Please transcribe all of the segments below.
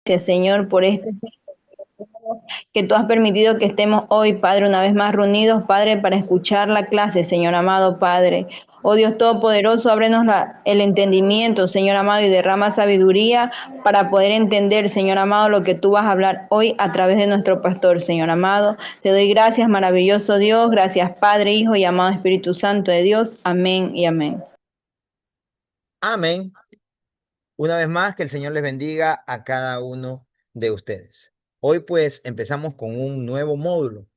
Gracias, Señor, por este que tú has permitido que estemos hoy, Padre, una vez más reunidos, Padre, para escuchar la clase, Señor amado Padre. Oh Dios Todopoderoso, ábrenos el entendimiento, Señor amado, y derrama sabiduría para poder entender, Señor amado, lo que tú vas a hablar hoy a través de nuestro pastor, Señor amado. Te doy gracias, maravilloso Dios, gracias Padre, Hijo y amado Espíritu Santo de Dios. Amén y amén. Amén. Una vez más, que el Señor les bendiga a cada uno de ustedes. Hoy pues empezamos con un nuevo módulo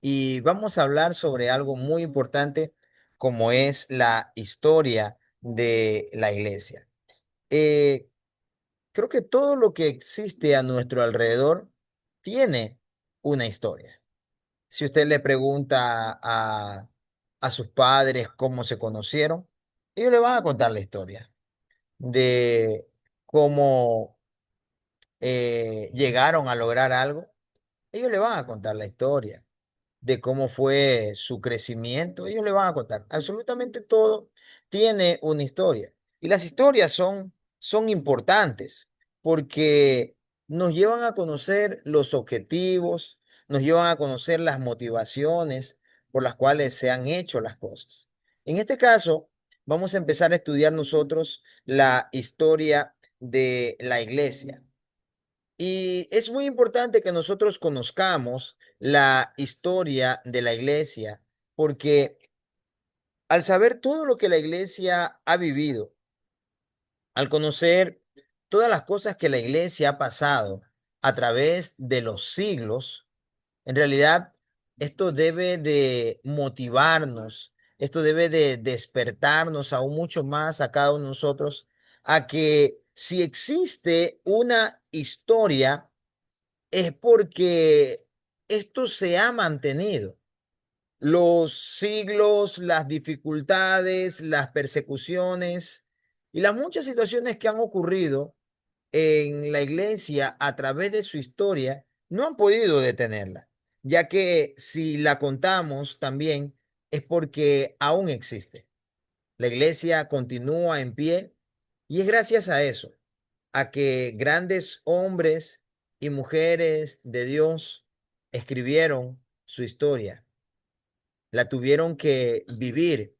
y vamos a hablar sobre algo muy importante como es la historia de la iglesia. Eh, Creo que todo lo que existe a nuestro alrededor tiene una historia. Si usted le pregunta a sus padres cómo se conocieron, ellos le van a contar la historia de cómo llegaron a lograr algo. Ellos le van a contar la historia de cómo fue su crecimiento. Ellos le van a contar. Absolutamente todo tiene una historia. Y las historias son importantes porque nos llevan a conocer los objetivos, nos llevan a conocer las motivaciones por las cuales se han hecho las cosas. En este caso, vamos a empezar a estudiar nosotros la historia de la iglesia. Y es muy importante que nosotros conozcamos la historia de la iglesia, porque al saber todo lo que la iglesia ha vivido, al conocer todas las cosas que la iglesia ha pasado a través de los siglos, en realidad esto debe de motivarnos, esto debe de despertarnos aún mucho más a cada uno de nosotros a que si existe una historia, es porque esto se ha mantenido. Los siglos, las dificultades, las persecuciones y las muchas situaciones que han ocurrido en la iglesia a través de su historia no han podido detenerla, ya que si la contamos también es porque aún existe. La iglesia continúa en pie y es gracias a eso, a que grandes hombres y mujeres de Dios escribieron su historia, la tuvieron que vivir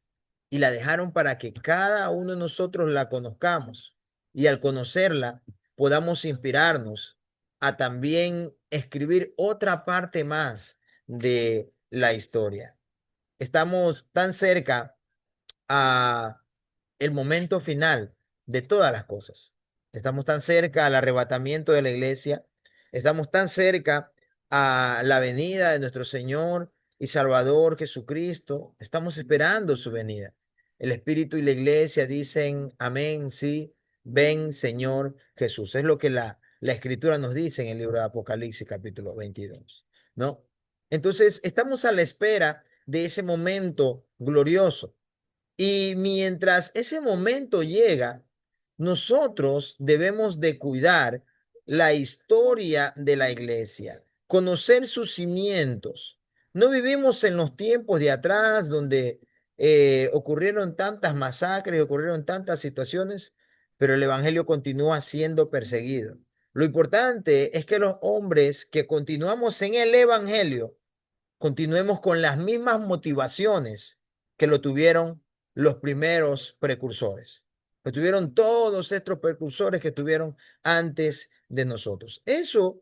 y la dejaron para que cada uno de nosotros la conozcamos y al conocerla podamos inspirarnos a también escribir otra parte más de la historia. Estamos tan cerca a el momento final de todas las cosas. Estamos tan cerca al arrebatamiento de la iglesia, estamos tan cerca a la venida de nuestro Señor y Salvador Jesucristo, estamos esperando su venida. El Espíritu y la iglesia dicen, amén, sí, ven Señor Jesús. Es lo que la Escritura nos dice en el libro de Apocalipsis capítulo 22, ¿no? Entonces, estamos a la espera de ese momento glorioso. Y mientras ese momento llega, nosotros debemos de cuidar la historia de la iglesia, conocer sus cimientos. No vivimos en los tiempos de atrás donde ocurrieron tantas masacres, ocurrieron tantas situaciones, pero el evangelio continúa siendo perseguido. Lo importante es que los hombres que continuamos en el evangelio continuemos con las mismas motivaciones que lo tuvieron los primeros precursores. Lo tuvieron todos estos precursores que estuvieron antes de nosotros. Eso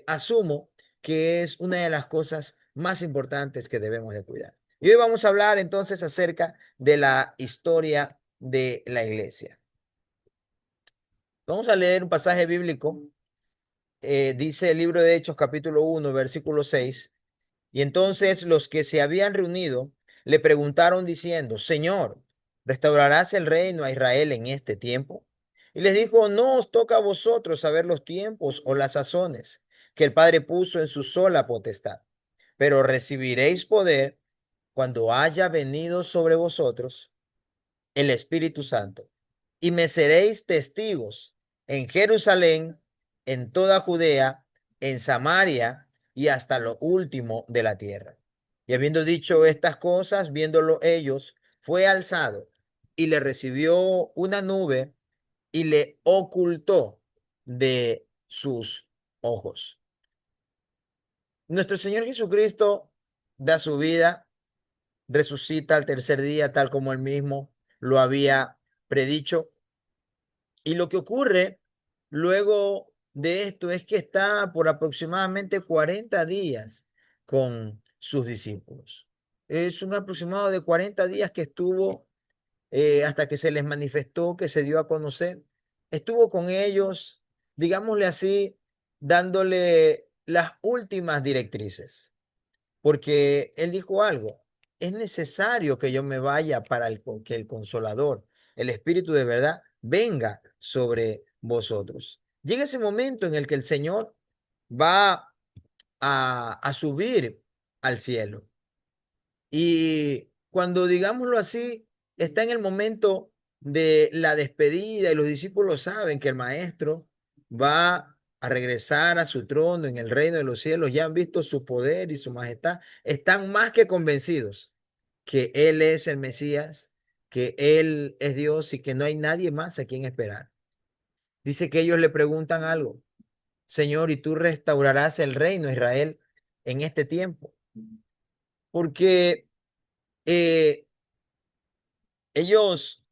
asumo que es una de las cosas más importantes que debemos de cuidar. Y hoy vamos a hablar entonces acerca de la historia de la iglesia. Vamos a leer un pasaje bíblico. Dice el libro de Hechos capítulo 1 versículo 6. Y entonces los que se habían reunido le preguntaron diciendo, Señor, ¿restaurarás el reino a Israel en este tiempo? Y les dijo, no os toca a vosotros saber los tiempos o las sazones que el Padre puso en su sola potestad, pero recibiréis poder cuando haya venido sobre vosotros el Espíritu Santo, y me seréis testigos en Jerusalén, en toda Judea, en Samaria y hasta lo último de la tierra. Y habiendo dicho estas cosas, viéndolo ellos, fue alzado y le recibió una nube y le ocultó de sus ojos. Nuestro Señor Jesucristo da su vida, resucita al tercer día, tal como él mismo lo había predicho. Y lo que ocurre luego de esto es que está por aproximadamente 40 días con sus discípulos. Es un aproximado de 40 días que estuvo hasta que se les manifestó, que se dio a conocer. Estuvo con ellos, digámosle así, dándole las últimas directrices, porque él dijo algo, es necesario que yo me vaya para que el Consolador, el Espíritu de verdad, venga sobre vosotros. Llega ese momento en el que el Señor va a subir al cielo. Y cuando, digámoslo así, está en el momento de la despedida y los discípulos saben que el Maestro va a regresar a su trono en el reino de los cielos, ya han visto su poder y su majestad, están más que convencidos que Él es el Mesías, que Él es Dios y que no hay nadie más a quien esperar. Dice que ellos le preguntan algo, Señor, ¿y tú restaurarás el reino de Israel en este tiempo? Porque eh, ellos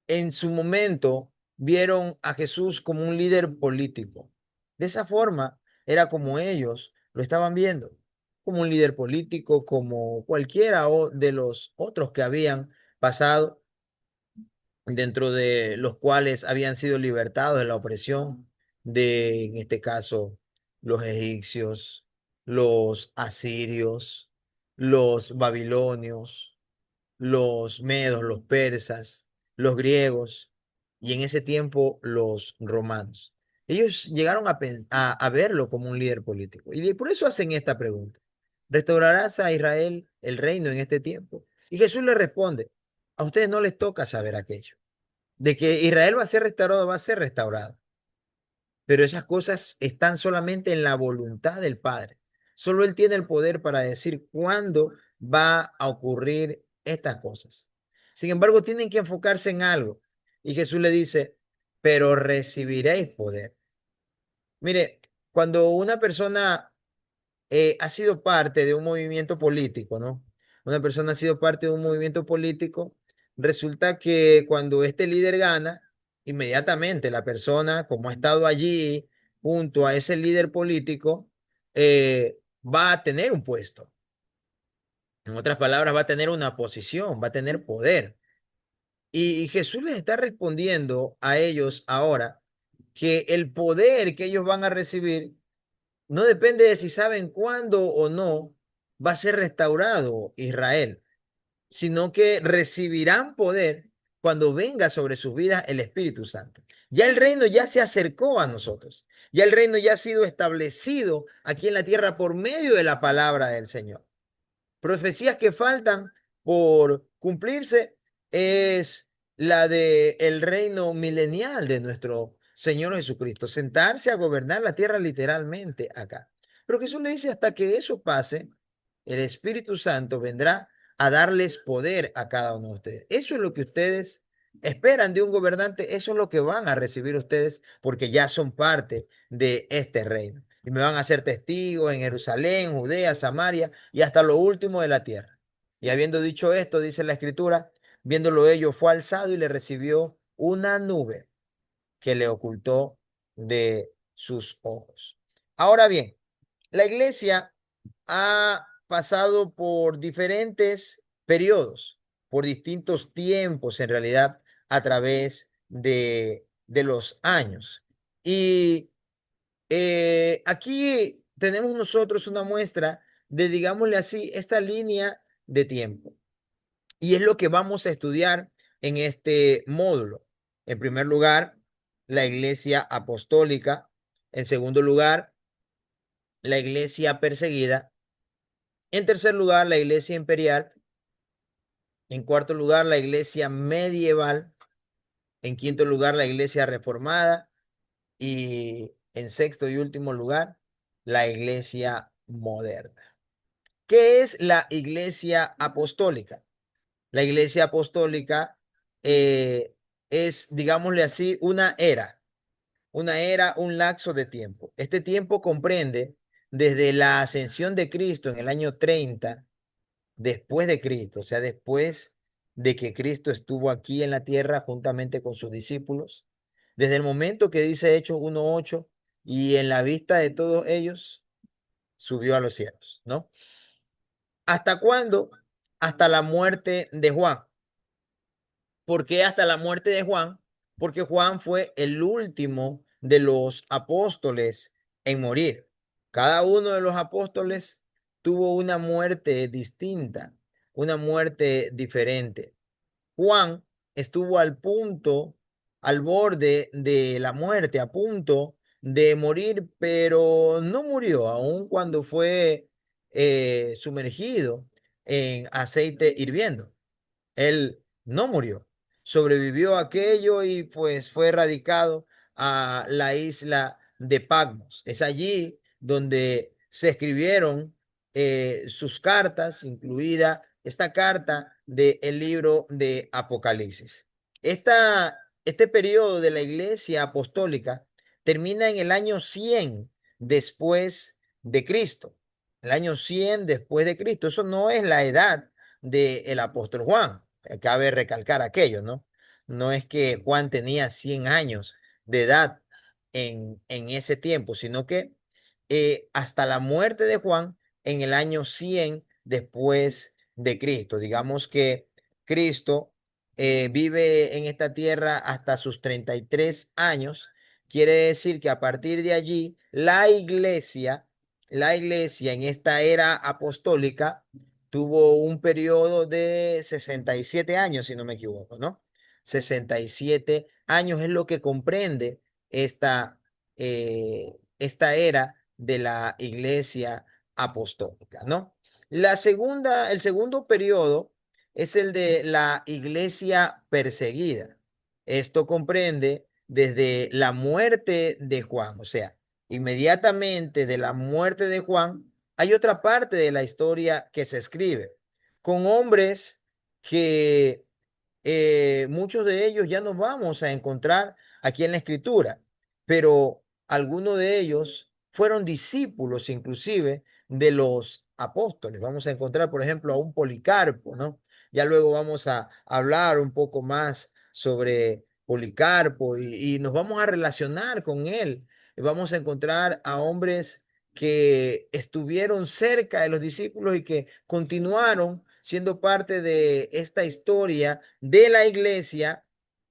en su momento vieron a Jesús como un líder político. De esa forma era como ellos lo estaban viendo, como un líder político, como cualquiera de los otros que habían pasado, dentro de los cuales habían sido libertados de la opresión de, en este caso, los egipcios, los asirios, los babilonios, los medos, los persas, los griegos y en ese tiempo los romanos. Ellos llegaron a verlo como un líder político y por eso hacen esta pregunta. ¿Restaurarás a Israel el reino en este tiempo? Y Jesús le responde, a ustedes no les toca saber aquello. De que Israel va a ser restaurado, pero esas cosas están solamente en la voluntad del Padre. Solo Él tiene el poder para decir cuándo va a ocurrir estas cosas. Sin embargo, tienen que enfocarse en algo. Y Jesús le dice, pero recibiréis poder. Mire, cuando una persona ha sido parte de un movimiento político, ¿no? Una persona ha sido parte de un movimiento político, resulta que cuando este líder gana, inmediatamente la persona, como ha estado allí junto a ese líder político, va a tener un puesto. En otras palabras, va a tener una posición, va a tener poder. Y Jesús les está respondiendo a ellos ahora que el poder que ellos van a recibir no depende de si saben cuándo o no va a ser restaurado Israel, sino que recibirán poder cuando venga sobre sus vidas el Espíritu Santo. Ya el reino ya se acercó a nosotros. Ya el reino ya ha sido establecido aquí en la tierra por medio de la palabra del Señor. Profecías que faltan por cumplirse es la de el reino milenial de nuestro Señor Jesucristo, sentarse a gobernar la tierra literalmente acá. Pero Jesús le dice, hasta que eso pase, el Espíritu Santo vendrá a darles poder a cada uno de ustedes. Eso es lo que ustedes esperan de un gobernante, eso es lo que van a recibir ustedes porque ya son parte de este reino. Y me van a hacer testigos en Jerusalén, Judea, Samaria y hasta lo último de la tierra. Y habiendo dicho esto, dice la Escritura, viéndolo ellos, fue alzado y le recibió una nube que le ocultó de sus ojos. Ahora bien, la iglesia ha pasado por diferentes periodos, por distintos tiempos en realidad, a través de los años. Y aquí tenemos nosotros una muestra de, digámosle así, esta línea de tiempo. Y es lo que vamos a estudiar en este módulo. En primer lugar, la iglesia apostólica. En segundo lugar, la iglesia perseguida. En tercer lugar, la iglesia imperial. En cuarto lugar, la iglesia medieval. En quinto lugar, la iglesia reformada. Y en sexto y último lugar, la iglesia moderna. ¿Qué es la iglesia apostólica? La iglesia apostólica es, digámosle así, una era. una era, un lapso de tiempo. Este tiempo comprende desde la ascensión de Cristo en el año 30 después de Cristo, o sea, después de que Cristo estuvo aquí en la tierra juntamente con sus discípulos, desde el momento que dice Hechos 1:8, y en la vista de todos ellos subió a los cielos, ¿no? ¿Hasta cuándo? Hasta la muerte de Juan. ¿Por qué hasta la muerte de Juan? Porque Juan fue el último de los apóstoles en morir. Cada uno de los apóstoles tuvo una muerte distinta, una muerte diferente. Juan estuvo al punto, al borde de la muerte, a punto de morir, pero no murió, aun cuando fue sumergido en aceite hirviendo. Él no murió, sobrevivió a aquello y pues fue erradicado a la isla de Patmos. Es allí donde se escribieron sus cartas, incluida esta carta del libro de Apocalipsis. Este periodo de la iglesia apostólica termina en el año 100 después de Cristo. El año 100 después de Cristo. Eso no es la edad del apóstol Juan. Cabe recalcar aquello, ¿no? No es que Juan tenía 100 años de edad en ese tiempo, sino que hasta la muerte de Juan en el año 100 después de Cristo. Digamos que Cristo vive en esta tierra hasta sus 33 años. Quiere decir que a partir de allí la iglesia en esta era apostólica tuvo un periodo de 67 años, si no me equivoco, ¿no? 67 años es lo que comprende esta era de la iglesia apostólica, ¿no? El segundo periodo es el de la iglesia perseguida. Esto comprende desde la muerte de Juan, o sea, inmediatamente de la muerte de Juan, hay otra parte de la historia que se escribe con hombres que muchos de ellos ya nos vamos a encontrar aquí en la escritura, pero algunos de ellos fueron discípulos inclusive de los apóstoles. Vamos a encontrar, por ejemplo, a un Policarpo, ¿no? Ya luego vamos a hablar un poco más sobre Policarpo y nos vamos a relacionar con él. Vamos a encontrar a hombres que estuvieron cerca de los discípulos y que continuaron siendo parte de esta historia de la iglesia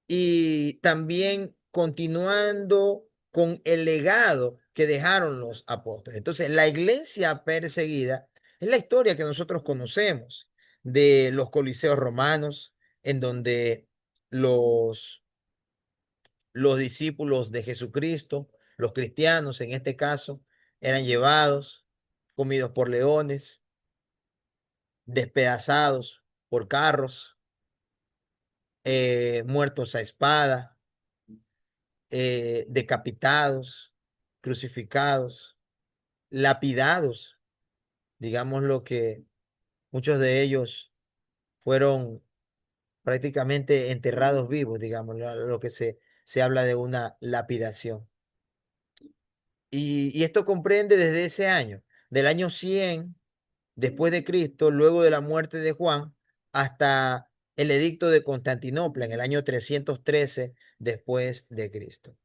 y también continuando con el legado que dejaron los apóstoles. Entonces, la iglesia perseguida es la historia que nosotros conocemos de los coliseos romanos, en donde los, los discípulos de Jesucristo, los cristianos en este caso, eran llevados, comidos por leones, despedazados por carros, muertos a espada, decapitados, crucificados, lapidados, digamos lo que muchos de ellos fueron prácticamente enterrados vivos, digamos, lo que se habla de una lapidación. Y esto comprende desde ese año, del año 100 después de Cristo, luego de la muerte de Juan, hasta el edicto de Constantinopla en el año 313 después de Cristo.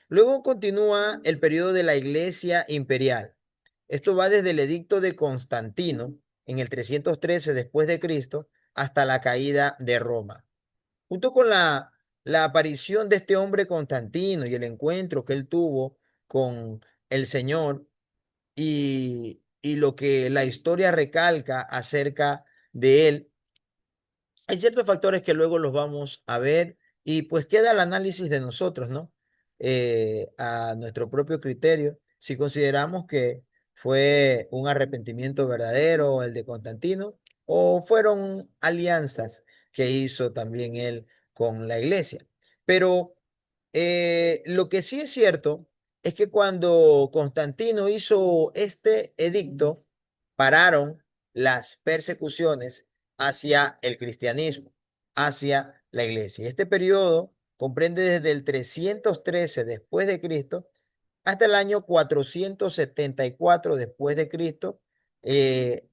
Luego continúa el periodo de la Iglesia imperial. Esto va desde el edicto de Constantino en el 313 después de Cristo hasta la caída de Roma. Junto con la aparición de este hombre Constantino y el encuentro que él tuvo con el Señor y lo que la historia recalca acerca de él, hay ciertos factores que luego los vamos a ver y pues queda el análisis de nosotros, ¿no? A nuestro propio criterio, si consideramos que fue un arrepentimiento verdadero el de Constantino o fueron alianzas que hizo también él con la iglesia. Pero lo que sí es cierto es que cuando Constantino hizo este edicto, pararon las persecuciones hacia el cristianismo, hacia la iglesia. Y este periodo comprende desde el 313 después de Cristo hasta el año 474 después de Cristo,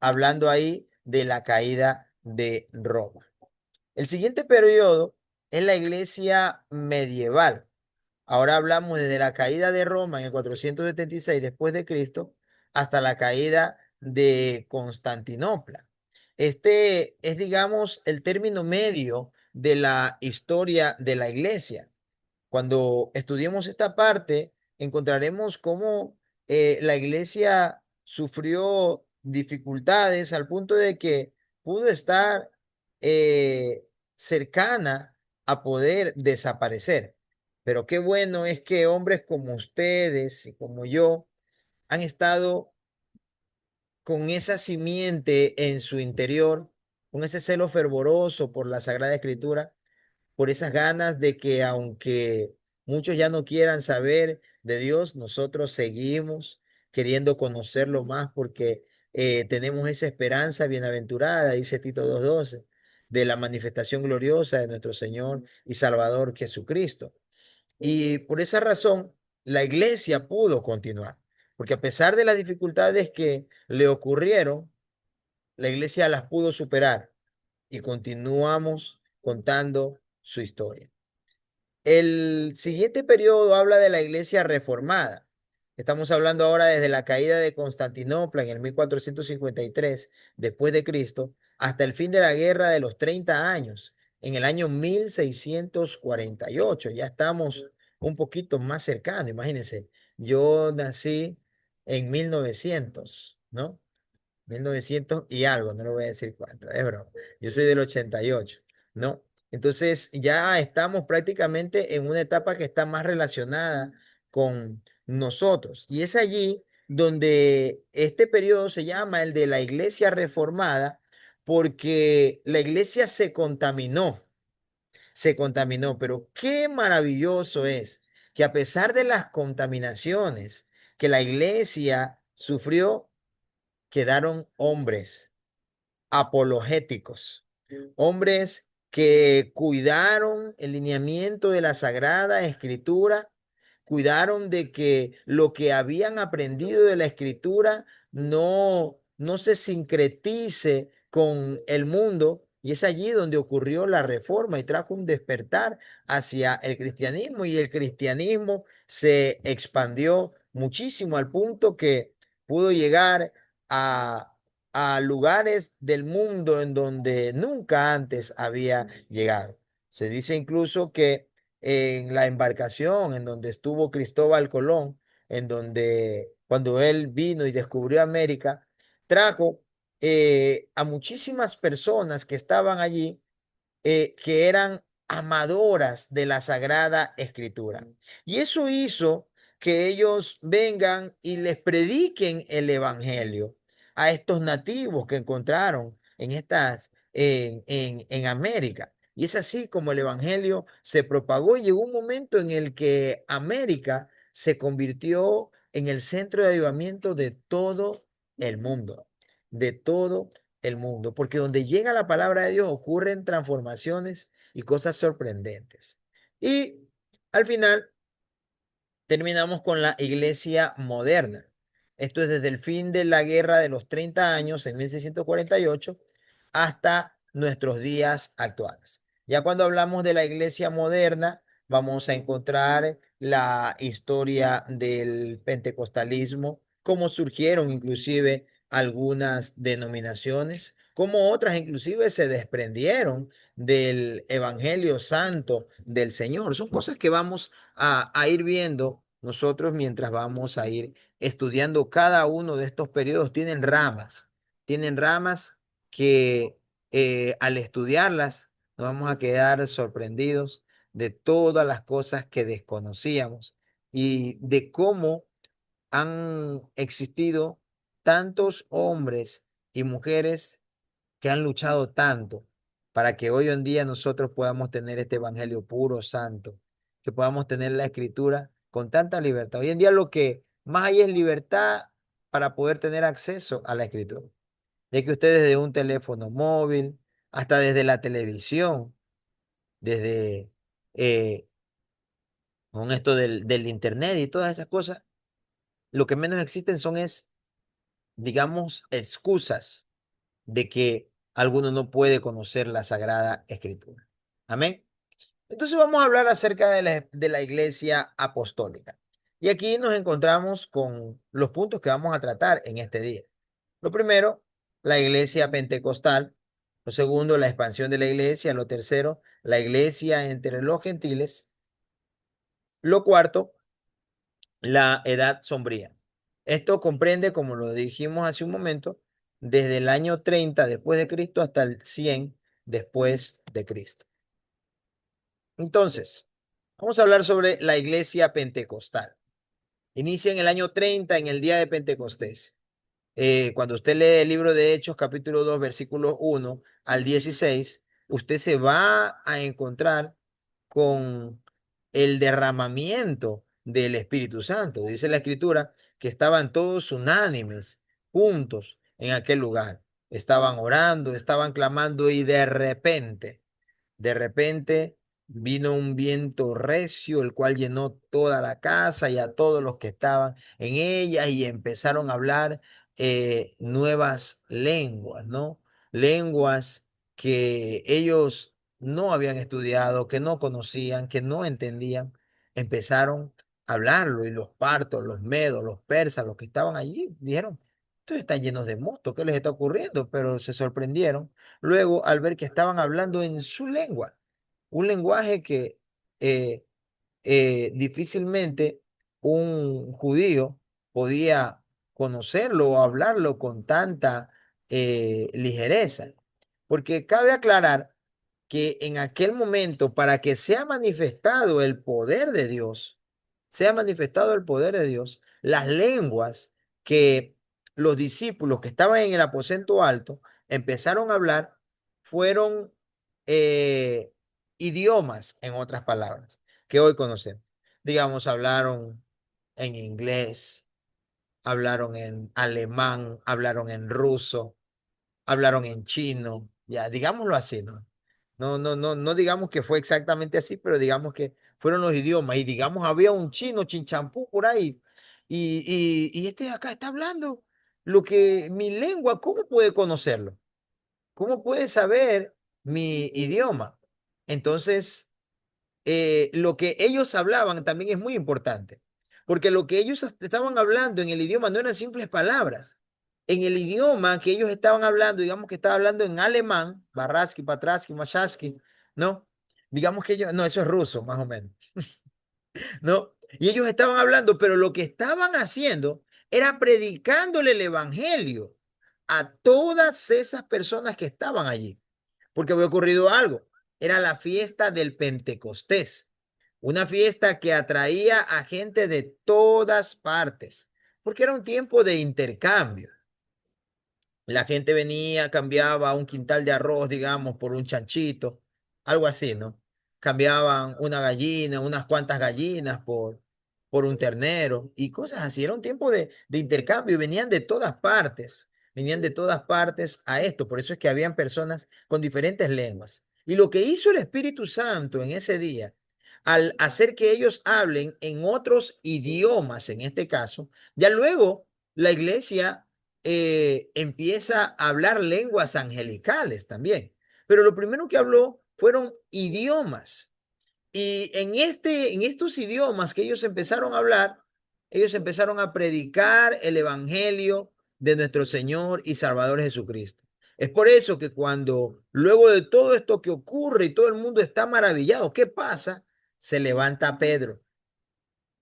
hablando ahí de la caída de Roma. El siguiente periodo es la iglesia medieval. Ahora hablamos desde la caída de Roma en el 476 después de Cristo hasta la caída de Constantinopla. Este es, digamos, el término medio de la historia de la iglesia. Cuando estudiemos esta parte, encontraremos cómo la iglesia sufrió dificultades al punto de que pudo estar eh, cercana a poder desaparecer. Pero qué bueno es que hombres como ustedes y como yo han estado con esa simiente en su interior, con ese celo fervoroso por la Sagrada Escritura, por esas ganas de que aunque muchos ya no quieran saber de Dios, nosotros seguimos queriendo conocerlo más porque tenemos esa esperanza bienaventurada, dice Tito 2:12, de la manifestación gloriosa de nuestro Señor y Salvador Jesucristo. Y por esa razón, la iglesia pudo continuar, porque a pesar de las dificultades que le ocurrieron, la iglesia las pudo superar y continuamos contando su historia. El siguiente periodo habla de la iglesia reformada. Estamos hablando ahora desde la caída de Constantinopla en el 1453 después de Cristo hasta el fin de la Guerra de los 30 años en el año 1648. Ya estamos un poquito más cercanos. Imagínense, yo nací en 1900, ¿no? 1900 y algo, no le voy a decir cuánto, es broma. Yo soy del 88, ¿no? Entonces ya estamos prácticamente en una etapa que está más relacionada con nosotros. Y es allí donde este periodo se llama el de la iglesia reformada, porque la iglesia se contaminó, pero qué maravilloso es que a pesar de las contaminaciones que la iglesia sufrió, quedaron hombres apologéticos, hombres que cuidaron el lineamiento de la Sagrada Escritura, cuidaron de que lo que habían aprendido de la Escritura no se sincretice con el mundo. Y es allí donde ocurrió la reforma y trajo un despertar hacia el cristianismo y el cristianismo se expandió muchísimo al punto que pudo llegar a lugares del mundo en donde nunca antes había llegado. Se dice incluso que en la embarcación en donde estuvo Cristóbal Colón, en donde cuando él vino y descubrió América, trajo a muchísimas personas que estaban allí que eran amadoras de la Sagrada Escritura. Y eso hizo que ellos vengan y les prediquen el Evangelio a estos nativos que encontraron en América. Y es así como el Evangelio se propagó y llegó un momento en el que América se convirtió en el centro de avivamiento de todo el mundo, de todo el mundo, porque donde llega la palabra de Dios ocurren transformaciones y cosas sorprendentes. Y al final terminamos con la iglesia moderna. Esto es desde el fin de la guerra de los 30 años en 1648 hasta nuestros días actuales. Ya cuando hablamos de la iglesia moderna, vamos a encontrar la historia del pentecostalismo, cómo surgieron inclusive algunas denominaciones, cómo otras inclusive se desprendieron del Evangelio Santo del Señor. Son cosas que vamos a ir viendo nosotros mientras vamos a ir estudiando cada uno de estos periodos. Tienen ramas que al estudiarlas nos vamos a quedar sorprendidos de todas las cosas que desconocíamos y de cómo han existido tantos hombres y mujeres que han luchado tanto para que hoy en día nosotros podamos tener este evangelio puro, santo, que podamos tener la escritura con tanta libertad. Hoy en día lo que más hay es libertad para poder tener acceso a la escritura. De que ustedes desde un teléfono móvil, hasta desde la televisión, desde con esto del internet y todas esas cosas, lo que menos existen digamos, excusas de que alguno no puede conocer la Sagrada Escritura. Amén. Entonces vamos a hablar acerca de la iglesia apostólica. Y aquí nos encontramos con los puntos que vamos a tratar en este día. Lo primero, la iglesia pentecostal. Lo segundo, la expansión de la iglesia. Lo tercero, la iglesia entre los gentiles. Lo cuarto, la edad sombría. Esto comprende, como lo dijimos hace un momento, desde el año 30 después de Cristo hasta el 100 después de Cristo. Entonces, vamos a hablar sobre la iglesia pentecostal. Inicia en el año 30, en el día de Pentecostés. Cuando usted lee el libro de Hechos, capítulo 2, versículos 1 al 16, usted se va a encontrar con el derramamiento del Espíritu Santo. Dice la Escritura que estaban todos unánimes, juntos en aquel lugar. Estaban orando, estaban clamando y de repente vino un viento recio, el cual llenó toda la casa y a todos los que estaban en ella y empezaron a hablar nuevas lenguas, ¿no? Lenguas que ellos no habían estudiado, que no conocían, que no entendían. Empezaron a hablarlo y los partos, los medos, los persas, los que estaban allí, dijeron, estos están llenos de mosto, ¿qué les está ocurriendo? Pero se sorprendieron luego al ver que estaban hablando en su lengua, un lenguaje que eh, difícilmente un judío podía conocerlo o hablarlo con tanta ligereza. Porque cabe aclarar que en aquel momento, para que sea manifestado el poder de Dios, sea manifestado el poder de Dios, las lenguas que los discípulos que estaban en el aposento alto empezaron a hablar fueron eh, idiomas, en otras palabras, que hoy conocemos. Digamos, hablaron en inglés, hablaron en alemán, hablaron en ruso, hablaron en chino, ya, digámoslo así, ¿no? No digamos que fue exactamente así, pero digamos que fueron los idiomas y digamos había un chino chinchampú por ahí y este de acá está hablando lo que mi lengua, ¿cómo puede conocerlo? ¿Cómo puede saber mi idioma? Entonces, lo que ellos hablaban también es muy importante, porque lo que ellos estaban hablando en el idioma no eran simples palabras. En el idioma que ellos estaban hablando, digamos que estaba hablando en alemán, Barraski, Patraski, Mashaski, ¿no? Digamos que ellos, no, eso es ruso, más o menos, ¿no? Y ellos estaban hablando, pero lo que estaban haciendo era predicándole el evangelio a todas esas personas que estaban allí, porque había ocurrido algo. Era la fiesta del Pentecostés, una fiesta que atraía a gente de todas partes, porque era un tiempo de intercambio. La gente venía, cambiaba un quintal de arroz, digamos, por un chanchito, algo así, ¿no? Cambiaban una gallina, unas cuantas gallinas por un ternero y cosas así. Era un tiempo de intercambio y venían de todas partes a esto. Por eso es que habían personas con diferentes lenguas. Y lo que hizo el Espíritu Santo en ese día, al hacer que ellos hablen en otros idiomas, en este caso, ya luego la iglesia empieza a hablar lenguas angelicales también. Pero lo primero que habló fueron idiomas. Y en estos idiomas que ellos empezaron a hablar, ellos empezaron a predicar el evangelio de nuestro Señor y Salvador Jesucristo. Es por eso que cuando luego de todo esto que ocurre y todo el mundo está maravillado, ¿qué pasa? Se levanta Pedro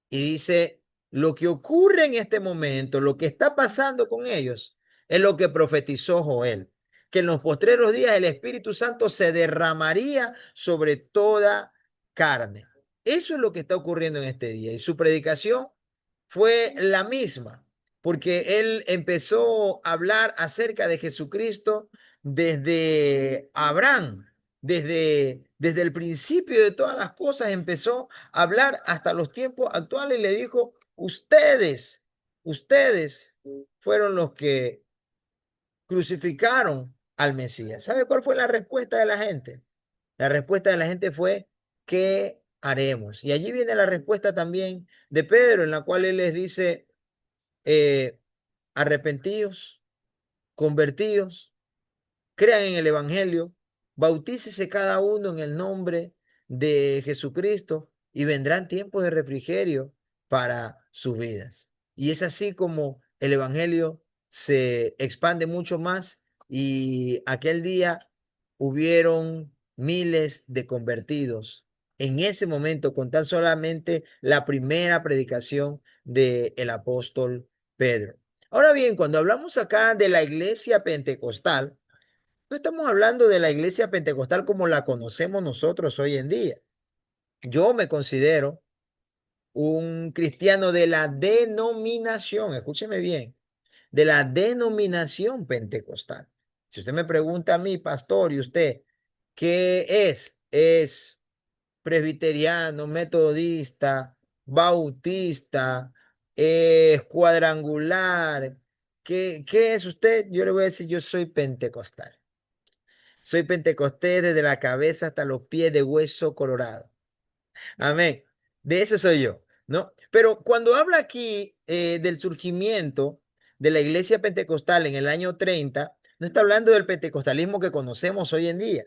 y dice, lo que ocurre en este momento, lo que está pasando con ellos, es lo que profetizó Joel, que en los postreros días el Espíritu Santo se derramaría sobre toda carne. Eso es lo que está ocurriendo en este día. Y su predicación fue la misma, porque él empezó a hablar acerca de Jesucristo desde Abraham, desde el principio de todas las cosas, empezó a hablar hasta los tiempos actuales y le dijo, ustedes fueron los que crucificaron al Mesías. ¿Sabe cuál fue la respuesta de la gente? La respuesta de la gente fue, qué haremos? Y allí viene la respuesta también de Pedro, en la cual él les dice, eh, arrepentíos, convertíos, crean en el Evangelio, bautícese cada uno en el nombre de Jesucristo y vendrán tiempos de refrigerio para sus vidas. Y es así como el Evangelio se expande mucho más y aquel día hubieron miles de convertidos en ese momento con tan solamente la primera predicación del apóstol Pedro. Ahora bien, cuando hablamos acá de la iglesia pentecostal, no estamos hablando de la iglesia pentecostal como la conocemos nosotros hoy en día. Yo me considero un cristiano de la denominación, escúcheme bien, de la denominación pentecostal. Si usted me pregunta a mí, pastor, ¿y usted qué es? ¿Es presbiteriano, metodista, bautista, cuadrangular? ¿Qué es usted? Yo le voy a decir, yo soy pentecostal. Soy pentecostés desde la cabeza hasta los pies de hueso colorado. Amén. De ese soy yo, ¿no? Pero cuando habla aquí del surgimiento de la iglesia pentecostal en el año 30, no está hablando del pentecostalismo que conocemos hoy en día.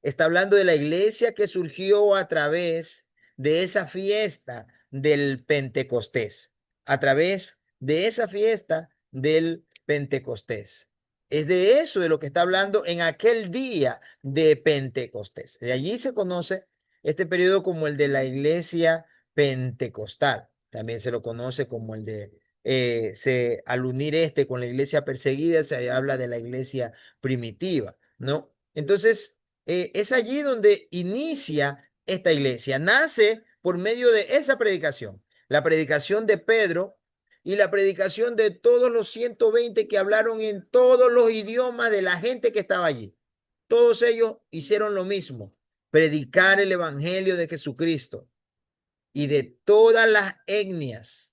Está hablando de la iglesia que surgió a través de esa fiesta del Pentecostés, a través de esa fiesta del Pentecostés. Es de eso de lo que está hablando en aquel día de Pentecostés. De allí se conoce este periodo como el de la iglesia pentecostal. También se lo conoce como el de, al unir este con la iglesia perseguida, se habla de la iglesia primitiva, ¿no? Entonces, es allí donde inicia esta iglesia. Nace por medio de esa predicación, la predicación de Pedro y la predicación de todos los 120 que hablaron en todos los idiomas de la gente que estaba allí. Todos ellos hicieron lo mismo, predicar el evangelio de Jesucristo y de todas las etnias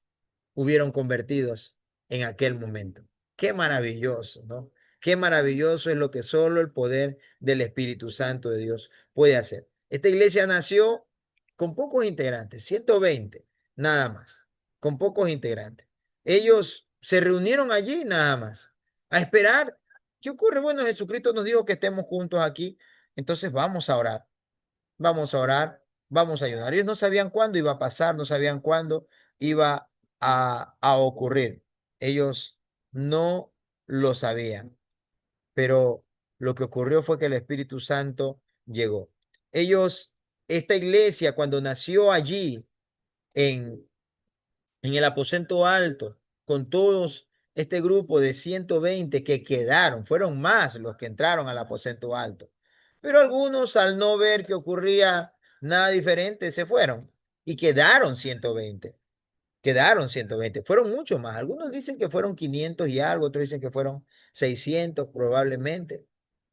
hubieron convertidos en aquel momento. Qué maravilloso, ¿no? Qué maravilloso es lo que solo el poder del Espíritu Santo de Dios puede hacer. Esta iglesia nació con pocos integrantes, 120, nada más, con pocos integrantes. Ellos se reunieron allí nada más, a esperar. ¿Qué ocurre? Bueno, Jesucristo nos dijo que estemos juntos aquí, entonces vamos a orar, vamos a orar, vamos a ayudar. Ellos no sabían cuándo iba a pasar, no sabían cuándo iba a ocurrir. Ellos no lo sabían, pero lo que ocurrió fue que el Espíritu Santo llegó. Ellos, esta iglesia, cuando nació allí en, en el aposento alto, con todos este grupo de 120 que quedaron, fueron más los que entraron al aposento alto. Pero algunos, al no ver que ocurría nada diferente, se fueron y quedaron 120. Quedaron 120, fueron muchos más. Algunos dicen que fueron 500 y algo, otros dicen que fueron 600 probablemente.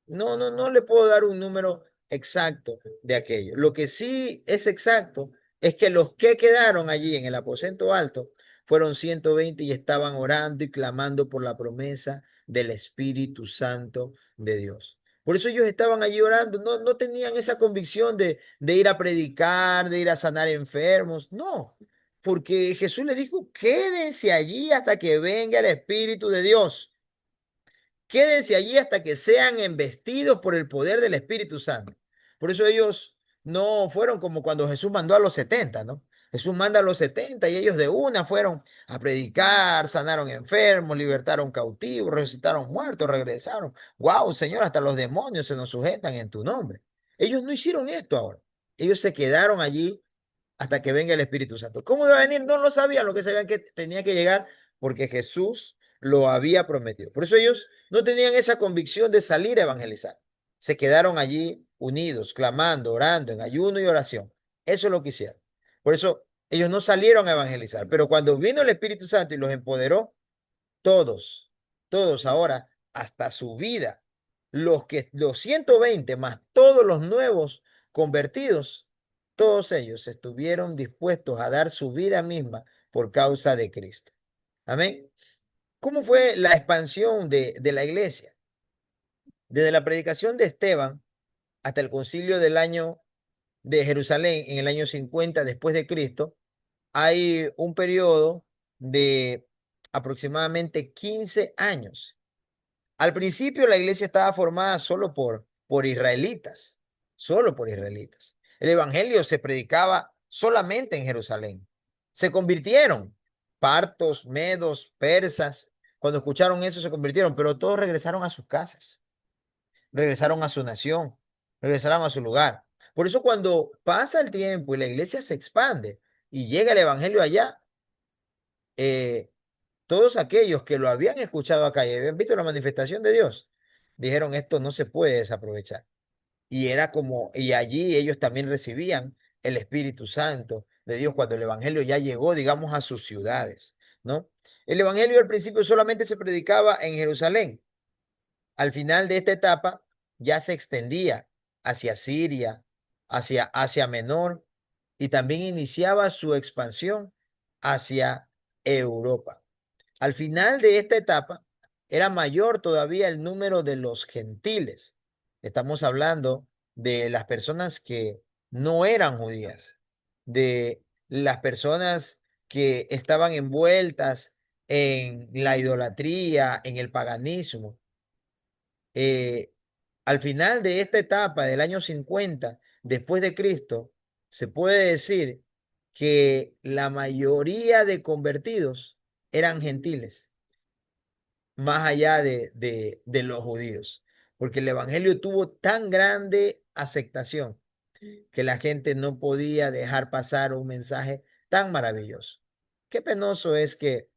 No le puedo dar un número exacto de aquello. Lo que sí es exacto es que los que quedaron allí en el aposento alto fueron 120 y estaban orando y clamando por la promesa del Espíritu Santo de Dios. Por eso ellos estaban allí orando, no tenían esa convicción de ir a predicar, de ir a sanar enfermos, no, porque Jesús le dijo, quédense allí hasta que venga el Espíritu de Dios. Quédense allí hasta que sean embestidos por el poder del Espíritu Santo. Por eso ellos no fueron como cuando Jesús mandó a los 70, ¿no? Jesús manda a los 70 y ellos de una fueron a predicar, sanaron enfermos, libertaron cautivos, resucitaron muertos, regresaron. Wow, Señor, hasta los demonios se nos sujetan en tu nombre. Ellos no hicieron esto ahora. Ellos se quedaron allí hasta que venga el Espíritu Santo. ¿Cómo iba a venir? No lo sabían, lo que sabían que tenía que llegar porque Jesús lo había prometido. Por eso ellos no tenían esa convicción de salir a evangelizar. Se quedaron allí unidos, clamando, orando, en ayuno y oración. Eso es lo que hicieron. Por eso ellos no salieron a evangelizar, pero cuando vino el Espíritu Santo y los empoderó, todos, todos ahora, hasta su vida, los 120 más todos los nuevos convertidos, todos ellos estuvieron dispuestos a dar su vida misma por causa de Cristo. Amén. ¿Cómo fue la expansión de la iglesia? Desde la predicación de Esteban hasta el concilio del año de Jerusalén en el año 50 después de Cristo, hay un periodo de aproximadamente 15 años. Al principio la iglesia estaba formada solo por israelitas, solo por israelitas. El evangelio se predicaba solamente en Jerusalén. Se convirtieron partos, medos, persas. Cuando escucharon eso se convirtieron, pero todos regresaron a sus casas, regresaron a su nación, regresaron a su lugar. Por eso cuando pasa el tiempo y la iglesia se expande y llega el evangelio allá, eh, todos aquellos que lo habían escuchado acá y habían visto la manifestación de Dios, dijeron esto no se puede desaprovechar. Y era como, y allí ellos también recibían el Espíritu Santo de Dios cuando el Evangelio ya llegó, digamos, a sus ciudades, ¿no? El Evangelio al principio solamente se predicaba en Jerusalén. Al final de esta etapa ya se extendía hacia Siria, hacia Asia Menor y también iniciaba su expansión hacia Europa. Al final de esta etapa era mayor todavía el número de los gentiles. Estamos hablando de las personas que no eran judías, de las personas que estaban envueltas en la idolatría, en el paganismo. Eh, Al final de esta etapa del año 50 después de Cristo, se puede decir que la mayoría de convertidos eran gentiles más allá de los judíos, porque el evangelio tuvo tan grande aceptación que la gente no podía dejar pasar un mensaje tan maravilloso. Qué penoso es que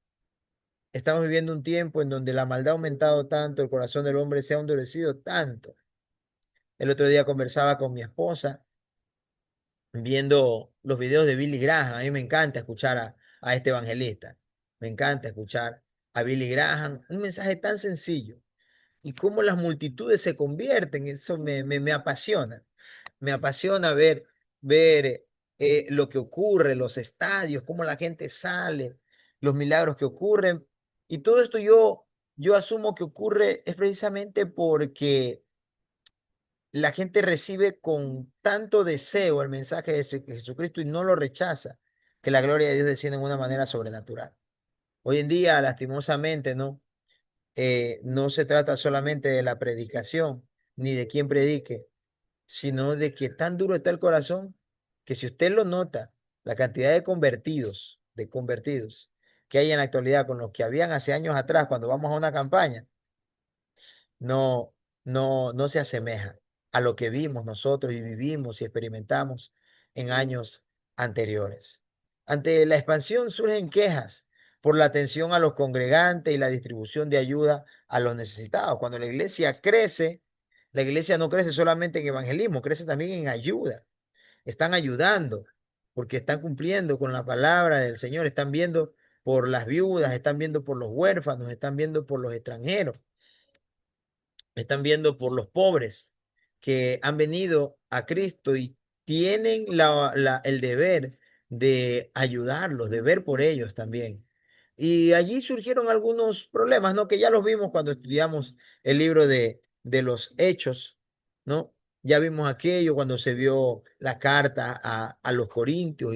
estamos viviendo un tiempo en donde la maldad ha aumentado tanto, el corazón del hombre se ha endurecido tanto. El otro día conversaba con mi esposa viendo los videos de Billy Graham. A mí me encanta escuchar a este evangelista. Me encanta escuchar a Billy Graham. Un mensaje tan sencillo y cómo las multitudes se convierten, eso me apasiona. Me apasiona ver lo que ocurre, los estadios, cómo la gente sale, los milagros que ocurren. Y todo esto yo asumo que ocurre es precisamente porque la gente recibe con tanto deseo el mensaje de Jesucristo y no lo rechaza, que la gloria de Dios desciende de una manera sobrenatural. Hoy en día, lastimosamente, ¿no? No se trata solamente de la predicación ni de quién predique, sino de que tan duro está el corazón que si usted lo nota, la cantidad de convertidos que hay en la actualidad con los que habían hace años atrás cuando vamos a una campaña, no, no se asemeja a lo que vimos nosotros y vivimos y experimentamos en años anteriores. Ante la expansión surgen quejas por la atención a los congregantes y la distribución de ayuda a los necesitados. Cuando la iglesia crece, la iglesia no crece solamente en evangelismo, crece también en ayuda. Están ayudando porque están cumpliendo con la palabra del Señor, están viendo por las viudas, están viendo por los huérfanos, están viendo por los extranjeros, están viendo por los pobres que han venido a Cristo y tienen el deber de ayudarlos, de ver por ellos también. Y allí surgieron algunos problemas, ¿no? Que ya los vimos cuando estudiamos el libro de los Hechos, ¿no? Ya vimos aquello cuando se vio la carta a los Corintios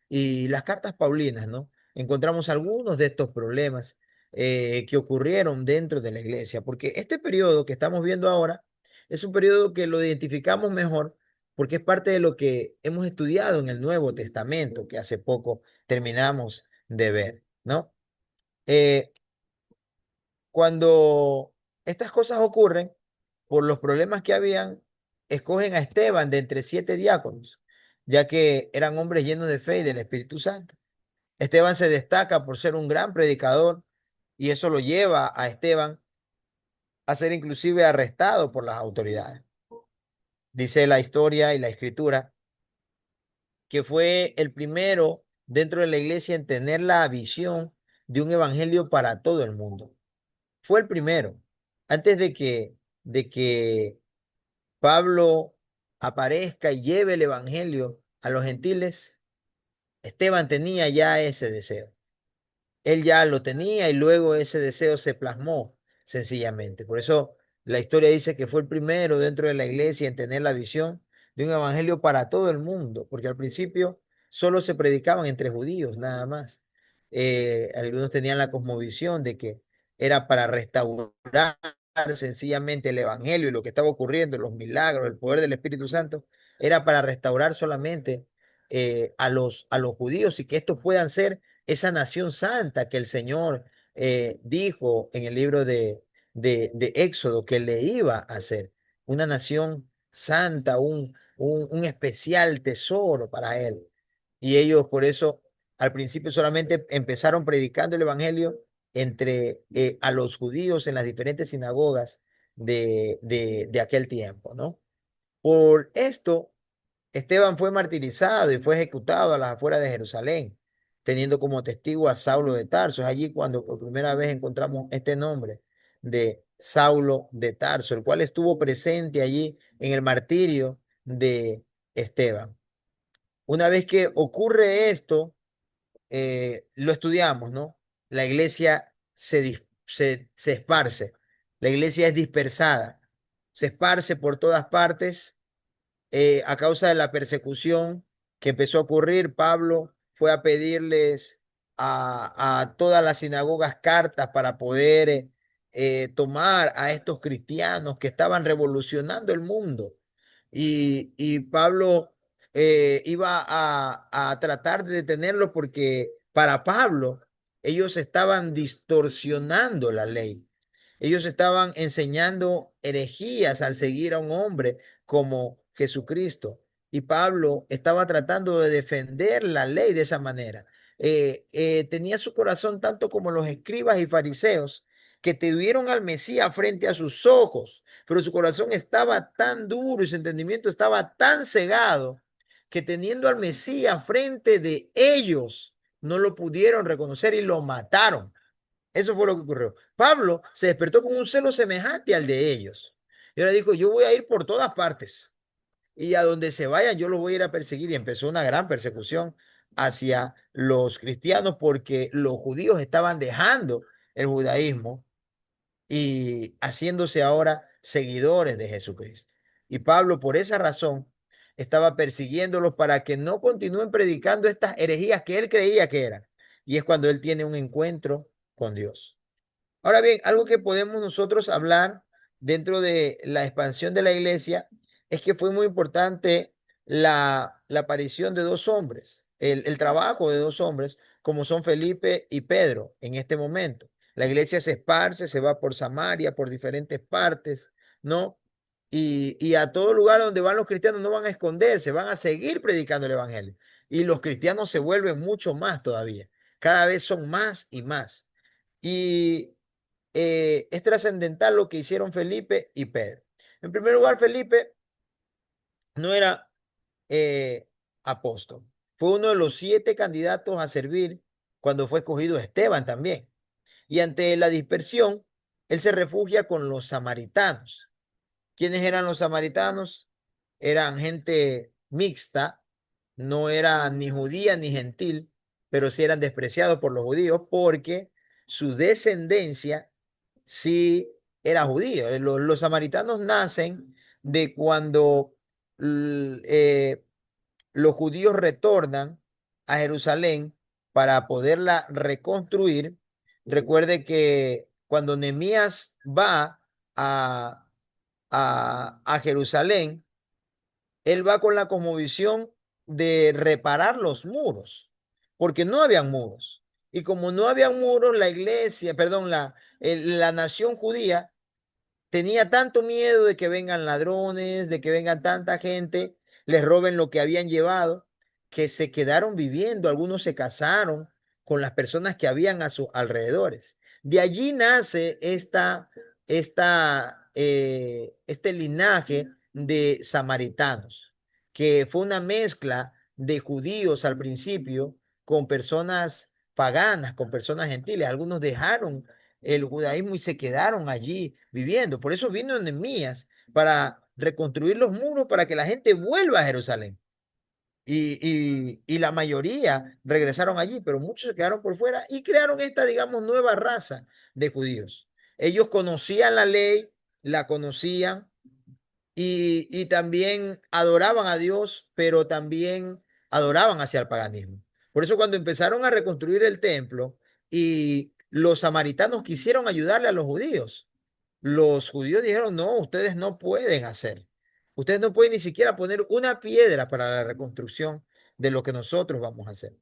y las cartas Paulinas, ¿no? Encontramos algunos de estos problemas que ocurrieron dentro de la iglesia, porque este periodo que estamos viendo ahora es un periodo que lo identificamos mejor porque es parte de lo que hemos estudiado en el Nuevo Testamento, que hace poco terminamos de ver, ¿no? Eh, Cuando estas cosas ocurren, por los problemas que habían, escogen a Esteban de entre 7 diáconos, ya que eran hombres llenos de fe y del Espíritu Santo. Esteban se destaca por ser un gran predicador y eso lo lleva a Esteban a ser inclusive arrestado por las autoridades. Dice la historia y la escritura que fue el primero dentro de la iglesia en tener la visión de un evangelio para todo el mundo. Fue el primero. Antes de que Pablo aparezca y lleve el evangelio a los gentiles, Esteban tenía ya ese deseo. Él ya lo tenía y luego ese deseo se plasmó sencillamente. Por eso la historia dice que fue el primero dentro de la iglesia en tener la visión de un evangelio para todo el mundo, porque al principio solo se predicaban entre judíos, nada más. Algunos tenían la cosmovisión de que era para restaurar sencillamente el evangelio y lo que estaba ocurriendo, los milagros, el poder del Espíritu Santo, era para restaurar solamente a los judíos y que estos puedan ser esa nación santa que el Señor dijo en el libro de Éxodo que le iba a hacer, una nación santa, un especial tesoro para él. Y ellos por eso al principio solamente empezaron predicando el evangelio entre a los judíos en las diferentes sinagogas de aquel tiempo, ¿no? Por esto, Esteban fue martirizado y fue ejecutado a las afueras de Jerusalén, teniendo como testigo a Saulo de Tarso. Es allí cuando por primera vez encontramos este nombre de Saulo de Tarso, el cual estuvo presente allí en el martirio de Esteban. Una vez que ocurre esto, lo estudiamos, ¿no? La iglesia se esparce, la iglesia es dispersada, se esparce por todas partes a causa de la persecución que empezó a ocurrir. Pablo fue a pedirles a todas las sinagogas cartas para poder tomar a estos cristianos que estaban revolucionando el mundo. Y Pablo iba a tratar de detenerlos porque para Pablo ellos estaban distorsionando la ley. Ellos estaban enseñando herejías al seguir a un hombre como Jesucristo. Y Pablo estaba tratando de defender la ley de esa manera. Tenía su corazón tanto como los escribas y fariseos que tuvieron al Mesías frente a sus ojos, pero su corazón estaba tan duro y su entendimiento estaba tan cegado que teniendo al Mesías frente de ellos, no lo pudieron reconocer y lo mataron. Eso fue lo que ocurrió. Pablo se despertó con un celo semejante al de ellos. Y ahora dijo, yo voy a ir por todas partes y a donde se vayan yo los voy a ir a perseguir. Y empezó una gran persecución hacia los cristianos porque los judíos estaban dejando el judaísmo y haciéndose ahora seguidores de Jesucristo. Y Pablo por esa razón estaba persiguiéndolos para que no continúen predicando estas herejías que él creía que eran. Y es cuando él tiene un encuentro con Dios. Ahora bien, algo que podemos nosotros hablar dentro de la expansión de la iglesia es que fue muy importante la aparición de dos hombres, el trabajo de dos hombres como son Felipe y Pedro en este momento. La iglesia se esparce, se va por Samaria, por diferentes partes, ¿no? Y a todo lugar donde van los cristianos no van a esconderse, van a seguir predicando el evangelio. Y los cristianos se vuelven mucho más todavía. Cada vez son más y más. Y es trascendental lo que hicieron Felipe y Pedro. En primer lugar, Felipe no era eh, apóstol. Fue uno de los 7 candidatos a servir cuando fue escogido Esteban también. Y ante la dispersión, él se refugia con los samaritanos. ¿Quiénes eran los samaritanos? Eran gente mixta, no eran ni judía ni gentil, pero sí eran despreciados por los judíos porque su descendencia sí era judío. Los samaritanos nacen de cuando los judíos retornan a Jerusalén para poderla reconstruir. Recuerde que cuando Nehemías va a, a Jerusalén, él va con la cosmovisión de reparar los muros, porque no habían muros. Y como no había muros, la iglesia, perdón, la nación judía tenía tanto miedo de que vengan ladrones, de que vengan tanta gente, les roben lo que habían llevado, que se quedaron viviendo, algunos se casaron con las personas que habían a sus alrededores. De allí nace este linaje de samaritanos, que fue una mezcla de judíos al principio con personas paganas, con personas gentiles. Algunos dejaron el judaísmo y se quedaron allí viviendo. Por eso vino Nehemías para reconstruir los muros para que la gente vuelva a Jerusalén. Y la mayoría regresaron allí, pero muchos se quedaron por fuera y crearon esta, digamos, nueva raza de judíos. Ellos conocían la ley, la conocían, y también adoraban a Dios, pero también adoraban hacia el paganismo. Por eso cuando empezaron a reconstruir el templo y los samaritanos quisieron ayudarle a los judíos dijeron, no, ustedes no pueden hacer. Ustedes no pueden ni siquiera poner una piedra para la reconstrucción de lo que nosotros vamos a hacer,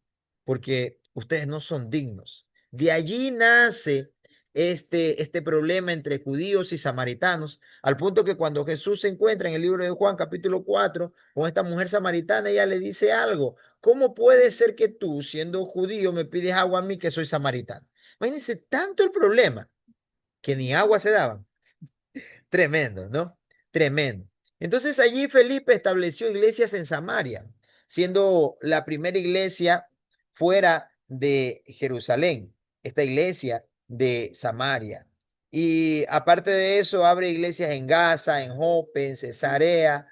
porque ustedes no son dignos. De allí nace este problema entre judíos y samaritanos, al punto que cuando Jesús se encuentra en el libro de Juan, capítulo 4 con esta mujer samaritana, ella le dice algo. ¿Cómo puede ser que tú, siendo judío, me pides agua a mí que soy samaritano? Imagínense tanto el problema que ni agua se daban. Tremendo, ¿no? Tremendo. Entonces allí Felipe estableció iglesias en Samaria, siendo la primera iglesia fuera de Jerusalén, esta iglesia de Samaria. Y aparte de eso, abre iglesias en Gaza, en Jope, en Cesarea.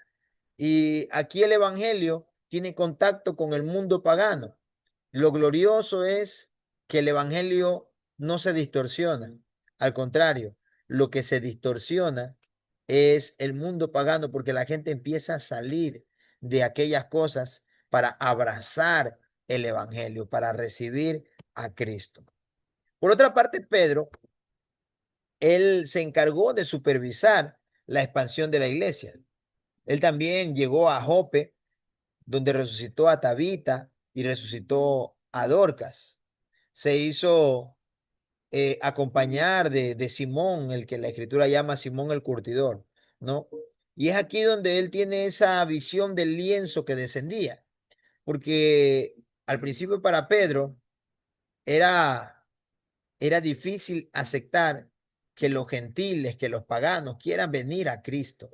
Y aquí el Evangelio tiene contacto con el mundo pagano. Lo glorioso es que el Evangelio no se distorsiona. Al contrario, lo que se distorsiona es el mundo pagano porque la gente empieza a salir de aquellas cosas para abrazar el Evangelio, para recibir a Cristo. Por otra parte, Pedro, él se encargó de supervisar la expansión de la iglesia. Él también llegó a Jope, donde resucitó a Tabita y resucitó a Dorcas. Se hizo acompañar de Simón, el que la escritura llama Simón el curtidor, ¿no? Y es aquí donde él tiene esa visión del lienzo que descendía, porque al principio para Pedro era, era difícil aceptar que los gentiles, que los paganos quieran venir a Cristo,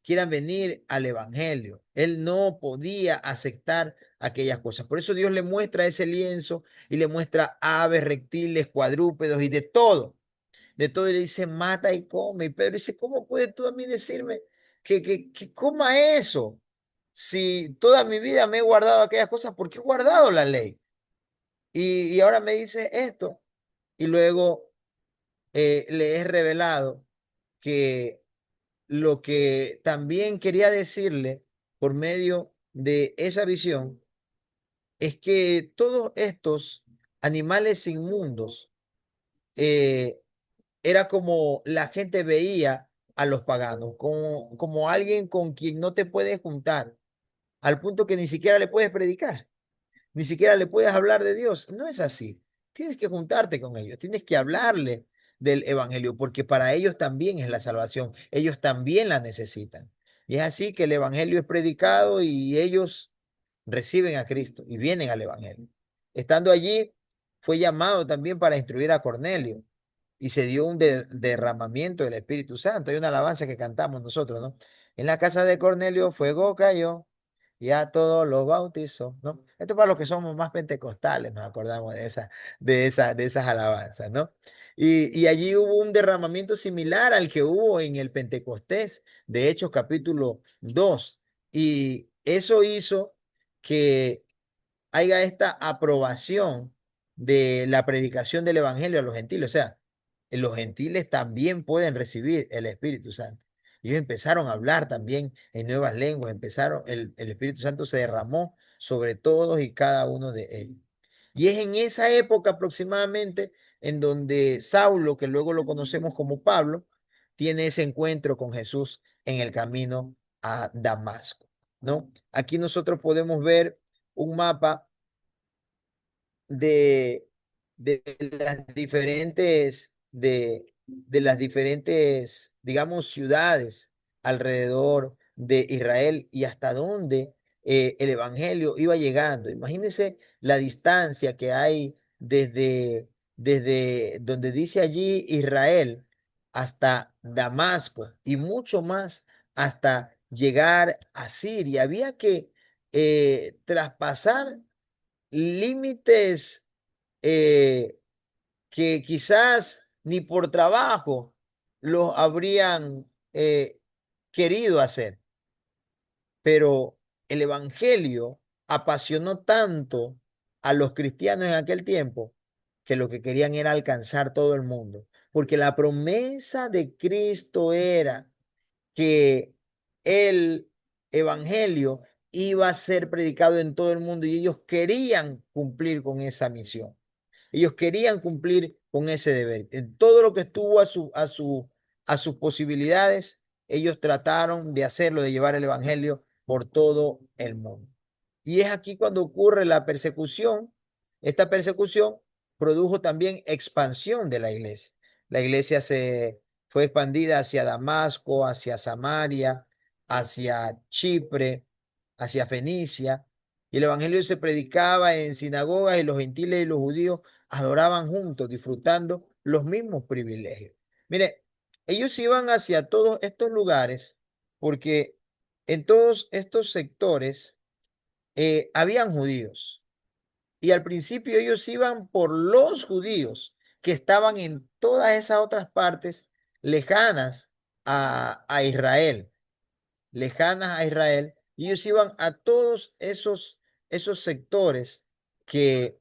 quieran venir al Evangelio. Él no podía aceptar aquellas cosas. Por eso Dios le muestra ese lienzo y le muestra aves, reptiles, cuadrúpedos y de todo. De todo y le dice, mata y come. Y Pedro dice, ¿cómo puedes tú a mí decirme que coma eso? Si toda mi vida me he guardado aquellas cosas, ¿por qué he guardado la ley? Y ahora me dice esto. Y luego le es revelado que lo que también quería decirle por medio de esa visión es que todos estos animales inmundos eh, era como la gente veía a los paganos, como alguien con quien no te puedes juntar, al punto que ni siquiera le puedes predicar, ni siquiera le puedes hablar de Dios. No es así. Tienes que juntarte con ellos, tienes que hablarle del evangelio, porque para ellos también es la salvación, ellos también la necesitan. Y es así que el evangelio es predicado y ellos reciben a Cristo y vienen al evangelio. Estando allí, fue llamado también para instruir a Cornelio y se dio un derramamiento del Espíritu Santo. Hay una alabanza que cantamos nosotros, ¿no? En la casa de Cornelio fuego cayó y a todos los bautizó, ¿no? Esto para los que somos más pentecostales, nos acordamos de esas alabanzas, ¿no? Y allí hubo un derramamiento similar al que hubo en el Pentecostés, de Hechos capítulo 2. Y eso hizo que haya esta aprobación de la predicación del evangelio a los gentiles. O sea, los gentiles también pueden recibir el Espíritu Santo. Ellos empezaron a hablar también en nuevas lenguas, el Espíritu Santo se derramó sobre todos y cada uno de ellos. Y es en esa época aproximadamente en donde Saulo, que luego lo conocemos como Pablo, tiene ese encuentro con Jesús en el camino a Damasco, ¿no? Aquí nosotros podemos ver un mapa de, de de las diferentes, digamos, ciudades alrededor de Israel y hasta dónde el evangelio iba llegando. Imagínense la distancia que hay desde donde dice allí Israel hasta Damasco y mucho más hasta llegar a Siria. Había que traspasar límites eh, que quizás ni por trabajo los habrían querido hacer, pero el Evangelio apasionó tanto a los cristianos en aquel tiempo que lo que querían era alcanzar todo el mundo, porque la promesa de Cristo era que el evangelio iba a ser predicado en todo el mundo y ellos querían cumplir con esa misión. Ellos querían cumplir con ese deber. En todo lo que estuvo a sus posibilidades, ellos trataron de hacerlo, de llevar el evangelio por todo el mundo. Y es aquí cuando ocurre la persecución. Esta persecución produjo también expansión de la iglesia. La iglesia se fue expandida hacia Damasco, hacia Samaria, hacia Chipre, hacia Fenicia. Y el evangelio se predicaba en sinagogas y los gentiles y los judíos adoraban juntos, disfrutando los mismos privilegios. Mire, ellos iban hacia todos estos lugares porque en todos estos sectores habían judíos. Y al principio ellos iban por los judíos que estaban en todas esas otras partes lejanas a Israel, lejanas a Israel, y ellos iban a todos esos sectores que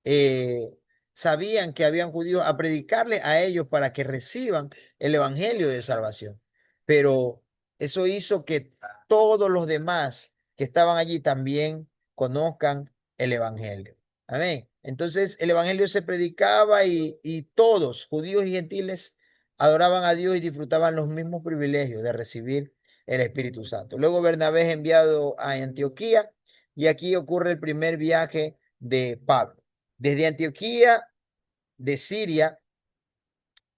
eh, sabían que habían judíos a predicarle a ellos para que reciban el evangelio de salvación. Pero eso hizo que todos los demás que estaban allí también conozcan el evangelio. Amén. Entonces el evangelio se predicaba y todos, judíos y gentiles, adoraban a Dios y disfrutaban los mismos privilegios de recibir el Espíritu Santo. Luego Bernabé es enviado a Antioquía y aquí ocurre el primer viaje de Pablo. Desde Antioquía de Siria,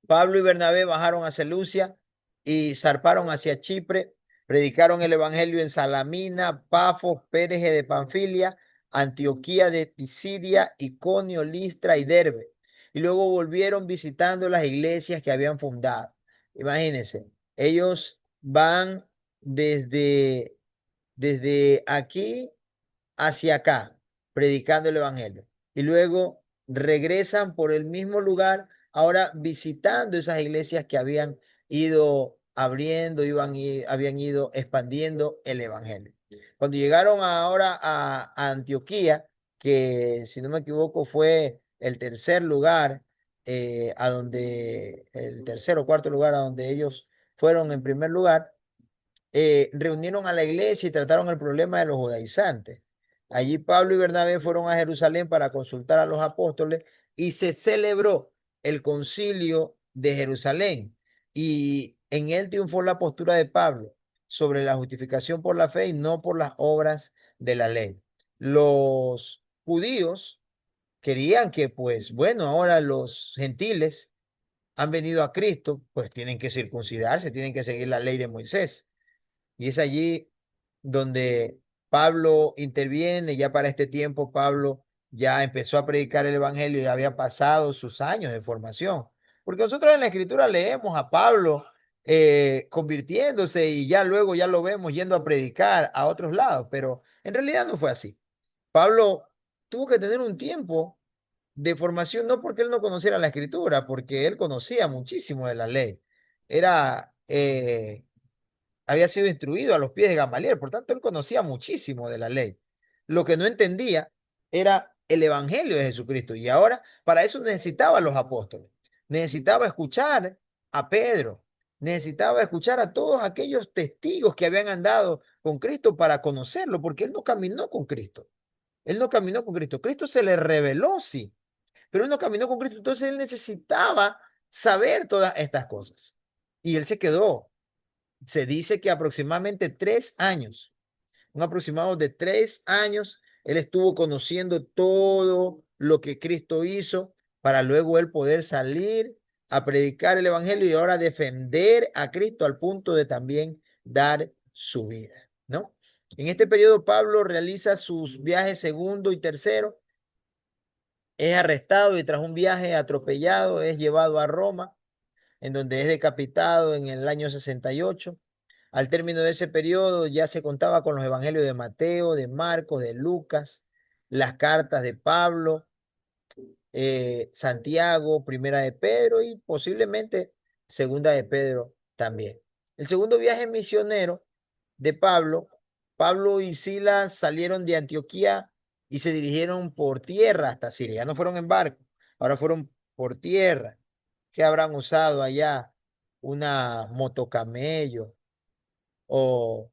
Pablo y Bernabé bajaron a Seleucia y zarparon hacia Chipre, predicaron el evangelio en Salamina, Pafos, Pérege de Panfilia, Antioquía de Pisidia, Iconio, Listra y Derbe. Y luego volvieron visitando las iglesias que habían fundado. Imagínense, ellos van desde, desde aquí hacia acá, predicando el evangelio. Y luego regresan por el mismo lugar, ahora visitando esas iglesias que habían ido abriendo, habían ido expandiendo el evangelio. Cuando llegaron ahora a Antioquía, que si no me equivoco fue el tercer lugar, a donde, el tercer o cuarto lugar a donde ellos fueron en primer lugar, reunieron a la iglesia y trataron el problema de los judaizantes. Allí Pablo y Bernabé fueron a Jerusalén para consultar a los apóstoles y se celebró el concilio de Jerusalén. Y en él triunfó la postura de Pablo sobre la justificación por la fe y no por las obras de la ley. Los judíos querían que, pues, bueno, ahora los gentiles han venido a Cristo, pues tienen que circuncidarse, tienen que seguir la ley de Moisés. Y es allí donde Pablo interviene. Ya para este tiempo Pablo ya empezó a predicar el evangelio y había pasado sus años de formación. Porque nosotros en la escritura leemos a Pablo convirtiéndose y ya luego ya lo vemos yendo a predicar a otros lados, pero en realidad no fue así. Pablo tuvo que tener un tiempo de formación, no porque él no conociera la escritura, porque él conocía muchísimo de la ley. Era había sido instruido a los pies de Gamaliel, por tanto él conocía muchísimo de la ley. Lo que no entendía era el evangelio de Jesucristo y ahora para eso necesitaba a los apóstoles, necesitaba escuchar a Pedro, necesitaba escuchar a todos aquellos testigos que habían andado con Cristo para conocerlo, porque él no caminó con Cristo. Él no caminó con Cristo. Cristo se le reveló, sí, pero él no caminó con Cristo. Entonces él necesitaba saber todas estas cosas. Y él se quedó, se dice que aproximadamente 3 años, un aproximado de 3 años, él estuvo conociendo todo lo que Cristo hizo para luego él poder salir a predicar el evangelio y ahora defender a Cristo al punto de también dar su vida, ¿no? En este periodo Pablo realiza sus viajes segundo y tercero, es arrestado y tras un viaje atropellado es llevado a Roma en donde es decapitado en el año 68. Al término de ese periodo ya se contaba con los evangelios de Mateo, de Marcos, de Lucas, las cartas de Pablo, Santiago, primera de Pedro y posiblemente segunda de Pedro también. El segundo viaje misionero de Pablo, Pablo y Silas salieron de Antioquía y se dirigieron por tierra hasta Siria. Ya no fueron en barco, ahora fueron por tierra. ¿Qué habrán usado allá? Una motocamello o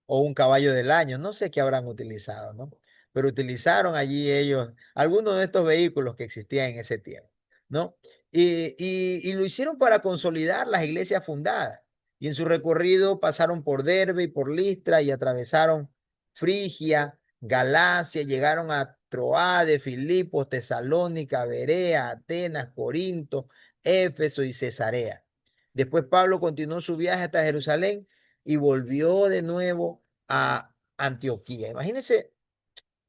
o un caballo del año, no sé qué habrán utilizado, ¿no? Pero utilizaron allí ellos algunos de estos vehículos que existían en ese tiempo, ¿no? Y lo hicieron para consolidar las iglesias fundadas. Y en su recorrido pasaron por Derbe y por Listra y atravesaron Frigia, Galacia, llegaron a Troade, Filipos, Tesalónica, Berea, Atenas, Corinto, Éfeso y Cesarea. Después Pablo continuó su viaje hasta Jerusalén y volvió de nuevo a Antioquía. Imagínense,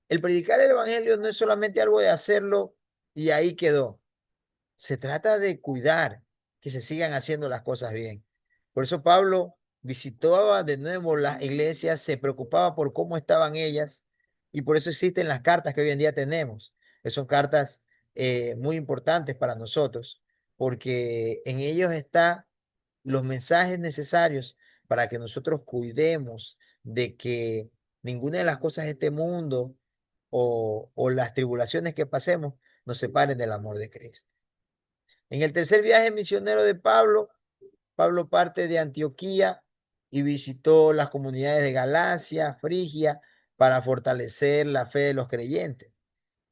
el predicar el evangelio no es solamente algo de hacerlo y ahí quedó. Se trata de cuidar que se sigan haciendo las cosas bien. Por eso Pablo visitaba de nuevo las iglesias, se preocupaba por cómo estaban ellas y por eso existen las cartas que hoy en día tenemos, que son cartas muy importantes para nosotros, porque en ellos están los mensajes necesarios para que nosotros cuidemos de que ninguna de las cosas de este mundo o las tribulaciones que pasemos nos separen del amor de Cristo. En el tercer viaje misionero de Pablo, Pablo parte de Antioquía y visitó las comunidades de Galacia, Frigia, para fortalecer la fe de los creyentes.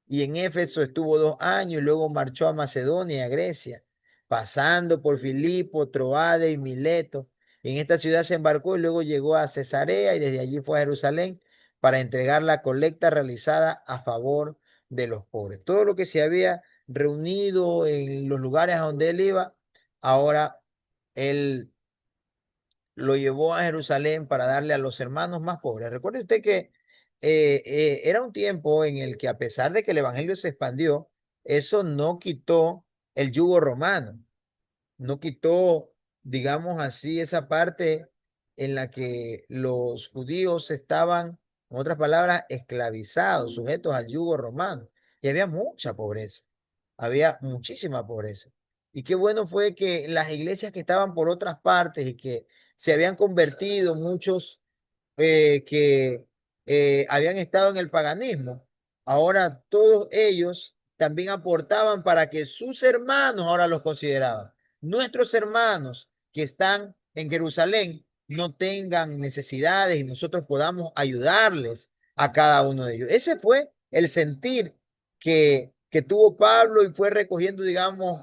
Y en Éfeso estuvo 2 años y luego marchó a Macedonia y a Grecia, pasando por Filipo, Troade y Mileto. En esta ciudad se embarcó y luego llegó a Cesarea y desde allí fue a Jerusalén para entregar la colecta realizada a favor de los pobres. Todo lo que se había reunido en los lugares a donde él iba, ahora él lo llevó a Jerusalén para darle a los hermanos más pobres. Recuerde usted que era un tiempo en el que a pesar de que el evangelio se expandió, eso no quitó el yugo romano, no quitó, digamos así, esa parte en la que los judíos estaban, en otras palabras, esclavizados, sujetos al yugo romano. Y había mucha pobreza, había muchísima pobreza. Y qué bueno fue que las iglesias que estaban por otras partes y que se habían convertido muchos que habían estado en el paganismo, ahora todos ellos también aportaban para que sus hermanos ahora los consideraban. Nuestros hermanos que están en Jerusalén no tengan necesidades y nosotros podamos ayudarles a cada uno de ellos. Ese fue el sentir que tuvo Pablo y fue recogiendo, digamos,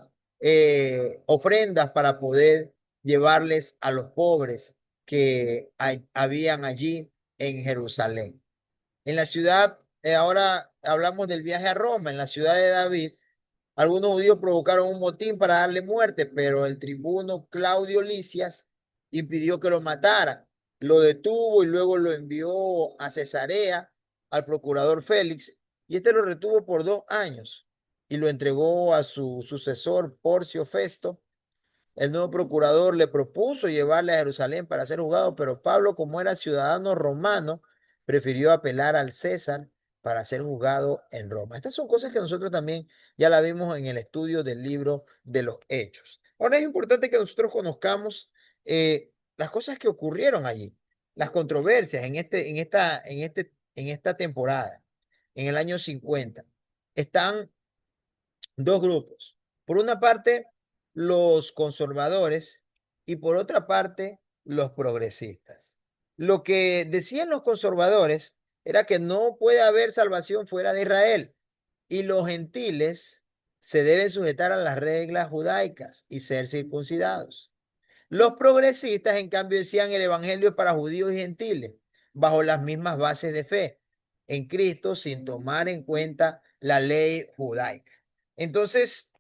ofrendas para poder llevarles a los pobres que habían allí en Jerusalén. En la ciudad, ahora hablamos del viaje a Roma, en la ciudad de David, algunos judíos provocaron un motín para darle muerte, pero el tribuno Claudio Licias impidió que lo mataran. Lo detuvo y luego lo envió a Cesarea al procurador Félix, y este lo retuvo por 2 años y lo entregó a su sucesor Porcio Festo. El nuevo procurador le propuso llevarle a Jerusalén para ser juzgado, pero Pablo, como era ciudadano romano, prefirió apelar al César para ser juzgado en Roma. Estas son cosas que nosotros también ya la vimos en el estudio del libro de los Hechos. Ahora es importante que nosotros conozcamos las cosas que ocurrieron allí, las controversias en esta temporada, en el año 50. Están dos grupos. Por una parte, los conservadores y por otra parte, los progresistas. Lo que decían los conservadores era que no puede haber salvación fuera de Israel y los gentiles se deben sujetar a las reglas judaicas y ser circuncidados. Los progresistas, en cambio, decían el evangelio es para judíos y gentiles, bajo las mismas bases de fe en Cristo, sin tomar en cuenta la ley judaica. Entonces,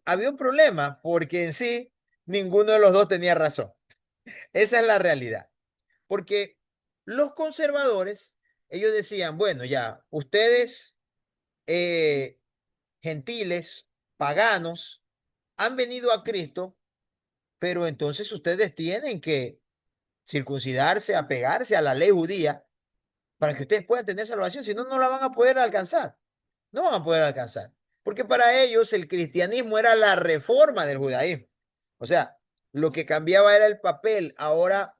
había un problema porque en sí ninguno de los dos tenía razón. Esa es la realidad. Porque los conservadores, ellos decían, bueno, ya, ustedes, eh, gentiles, paganos, han venido a Cristo, pero entonces ustedes tienen que circuncidarse, apegarse a la ley judía para que ustedes puedan tener salvación, si no, no la van a poder alcanzar. No van a poder alcanzar. Porque para ellos el cristianismo era la reforma del judaísmo. O sea, lo que cambiaba era el papel. Ahora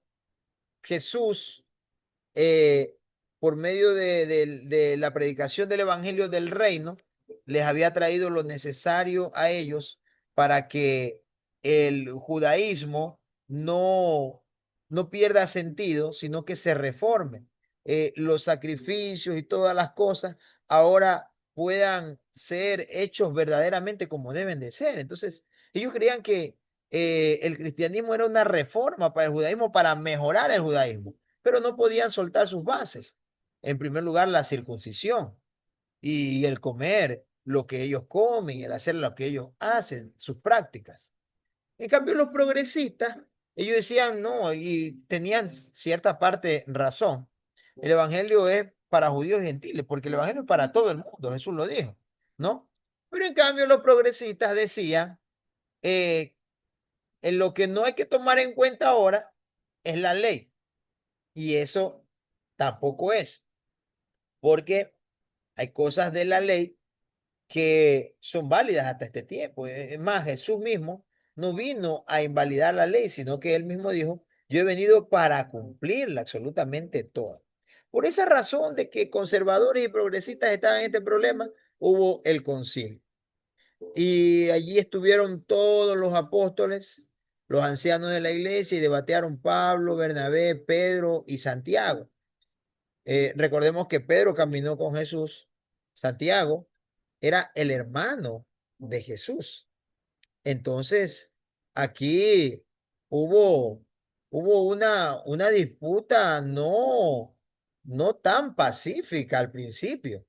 Jesús, eh, por medio de la predicación del evangelio del reino, les había traído lo necesario a ellos para que el judaísmo no no pierda sentido, sino que se reforme. Los sacrificios y todas las cosas ahora puedan ser hechos verdaderamente como deben de ser. Entonces, ellos creían que el cristianismo era una reforma para el judaísmo, para mejorar el judaísmo, pero no podían soltar sus bases. En primer lugar, la circuncisión y el comer lo que ellos comen, el hacer lo que ellos hacen, sus prácticas. En cambio, los progresistas, ellos decían no, y tenían cierta parte razón. El evangelio es para judíos y gentiles, porque el evangelio es para todo el mundo, Jesús lo dijo, ¿no? Pero en cambio, los progresistas decían, eh, en lo que no hay que tomar en cuenta ahora es la ley, y eso tampoco es, porque hay cosas de la ley que son válidas hasta este tiempo. Es más, Jesús mismo no vino a invalidar la ley, sino que él mismo dijo, yo he venido para cumplirla absolutamente toda. Por esa razón de que conservadores y progresistas estaban en este problema, hubo el concilio. Y allí estuvieron todos los apóstoles, los ancianos de la iglesia, y debatearon Pablo, Bernabé, Pedro y Santiago. Recordemos que Pedro caminó con Jesús. Santiago era el hermano de Jesús. Entonces, aquí hubo, hubo una disputa no tan pacífica al principio.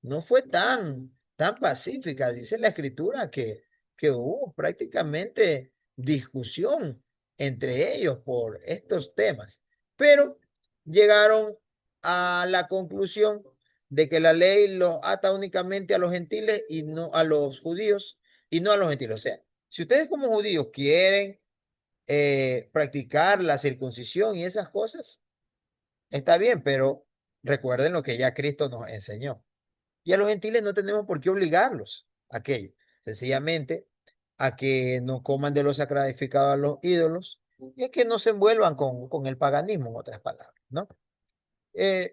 No fue tan pacífica. Dice la escritura que hubo prácticamente discusión entre ellos por estos temas. Pero llegaron a la conclusión de que la ley los ata únicamente a los gentiles y no a los judíos y no a los gentiles. O sea, si ustedes como judíos quieren practicar la circuncisión y esas cosas, está bien, pero recuerden lo que ya Cristo nos enseñó. Y a los gentiles no tenemos por qué obligarlos a aquello. Sencillamente a que no coman de lo sacrificado a los ídolos y a que no se envuelvan con el paganismo, en otras palabras, ¿no?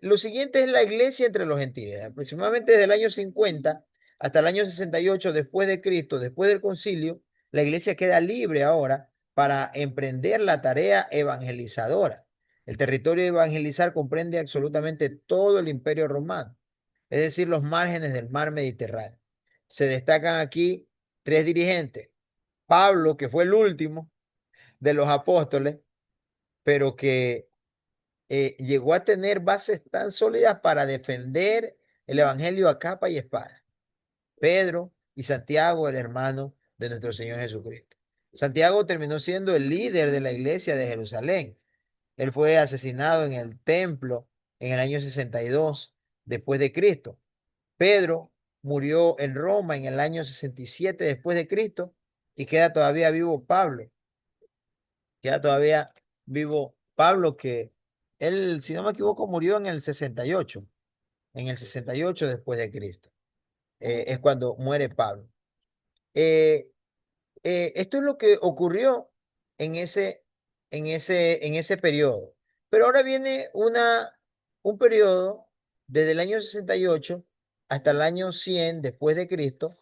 Lo siguiente es la iglesia entre los gentiles. Aproximadamente desde el año 50 hasta el año 68 después de Cristo, después del concilio, la iglesia queda libre ahora para emprender la tarea evangelizadora. El territorio de evangelizar comprende absolutamente todo el imperio romano, es decir, los márgenes del mar Mediterráneo. Se destacan aquí tres dirigentes. Pablo, que fue el último de los apóstoles, pero que llegó a tener bases tan sólidas para defender el evangelio a capa y espada. Pedro y Santiago, el hermano de nuestro Señor Jesucristo. Santiago terminó siendo el líder de la iglesia de Jerusalén. Él fue asesinado en el templo en el año 62 después de Cristo. Pedro murió en Roma en el año 67 después de Cristo y queda todavía vivo Pablo. Queda todavía vivo Pablo que él, si no me equivoco, murió en el 68, en el 68 después de Cristo. Es cuando muere Pablo. Eh, Esto es lo que ocurrió en ese periodo. Pero ahora viene un periodo desde el año 68 hasta el año 100 después de Cristo,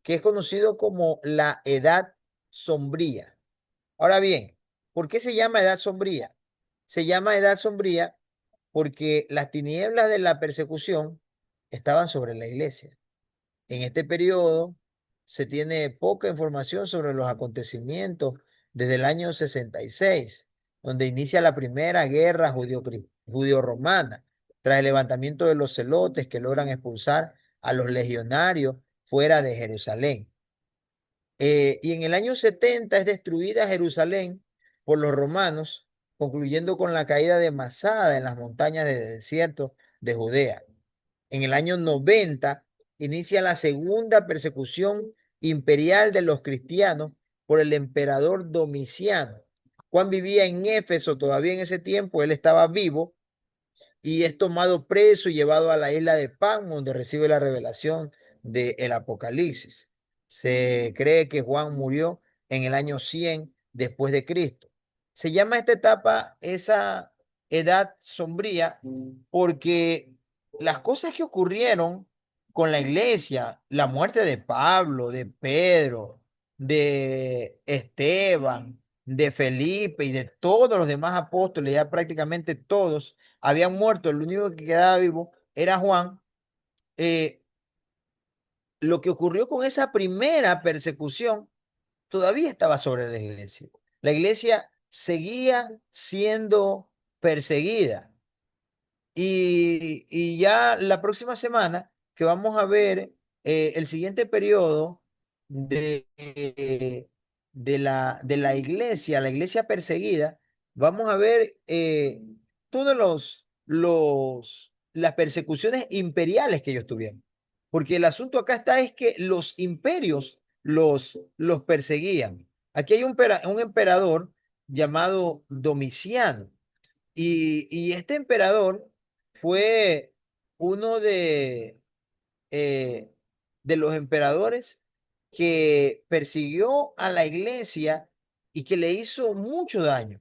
que es conocido como la Edad Sombría. Ahora bien, ¿por qué se llama Edad Sombría? Se llama Edad Sombría porque las tinieblas de la persecución estaban sobre la iglesia. En este periodo se tiene poca información sobre los acontecimientos desde el año 66, donde inicia la primera guerra judío-romana, tras el levantamiento de los celotes que logran expulsar a los legionarios fuera de Jerusalén. Y en el año 70 es destruida Jerusalén por los romanos, concluyendo con la caída de Masada en las montañas del desierto de Judea. En el año 90 inicia la segunda persecución imperial de los cristianos por el emperador Domiciano. Juan vivía en Éfeso todavía en ese tiempo, él estaba vivo y es tomado preso y llevado a la isla de Patmos, donde recibe la revelación del Apocalipsis. Se cree que Juan murió en el año 100 después de Cristo. Se llama esta etapa esa edad sombría porque las cosas que ocurrieron con la iglesia, la muerte de Pablo, de Pedro, de Esteban, de Felipe y de todos los demás apóstoles, ya prácticamente todos habían muerto, el único que quedaba vivo era Juan. eh, lo que ocurrió con esa primera persecución todavía estaba sobre la iglesia. La iglesia seguía siendo perseguida. Y ya la próxima semana que vamos a ver el siguiente periodo de la iglesia perseguida, vamos a ver todos las persecuciones imperiales que ellos tuvieron. Porque el asunto acá está es que los imperios los perseguían. Aquí hay un emperador llamado Domiciano. Y este emperador fue uno eh, de los emperadores que persiguió a la iglesia y que le hizo mucho daño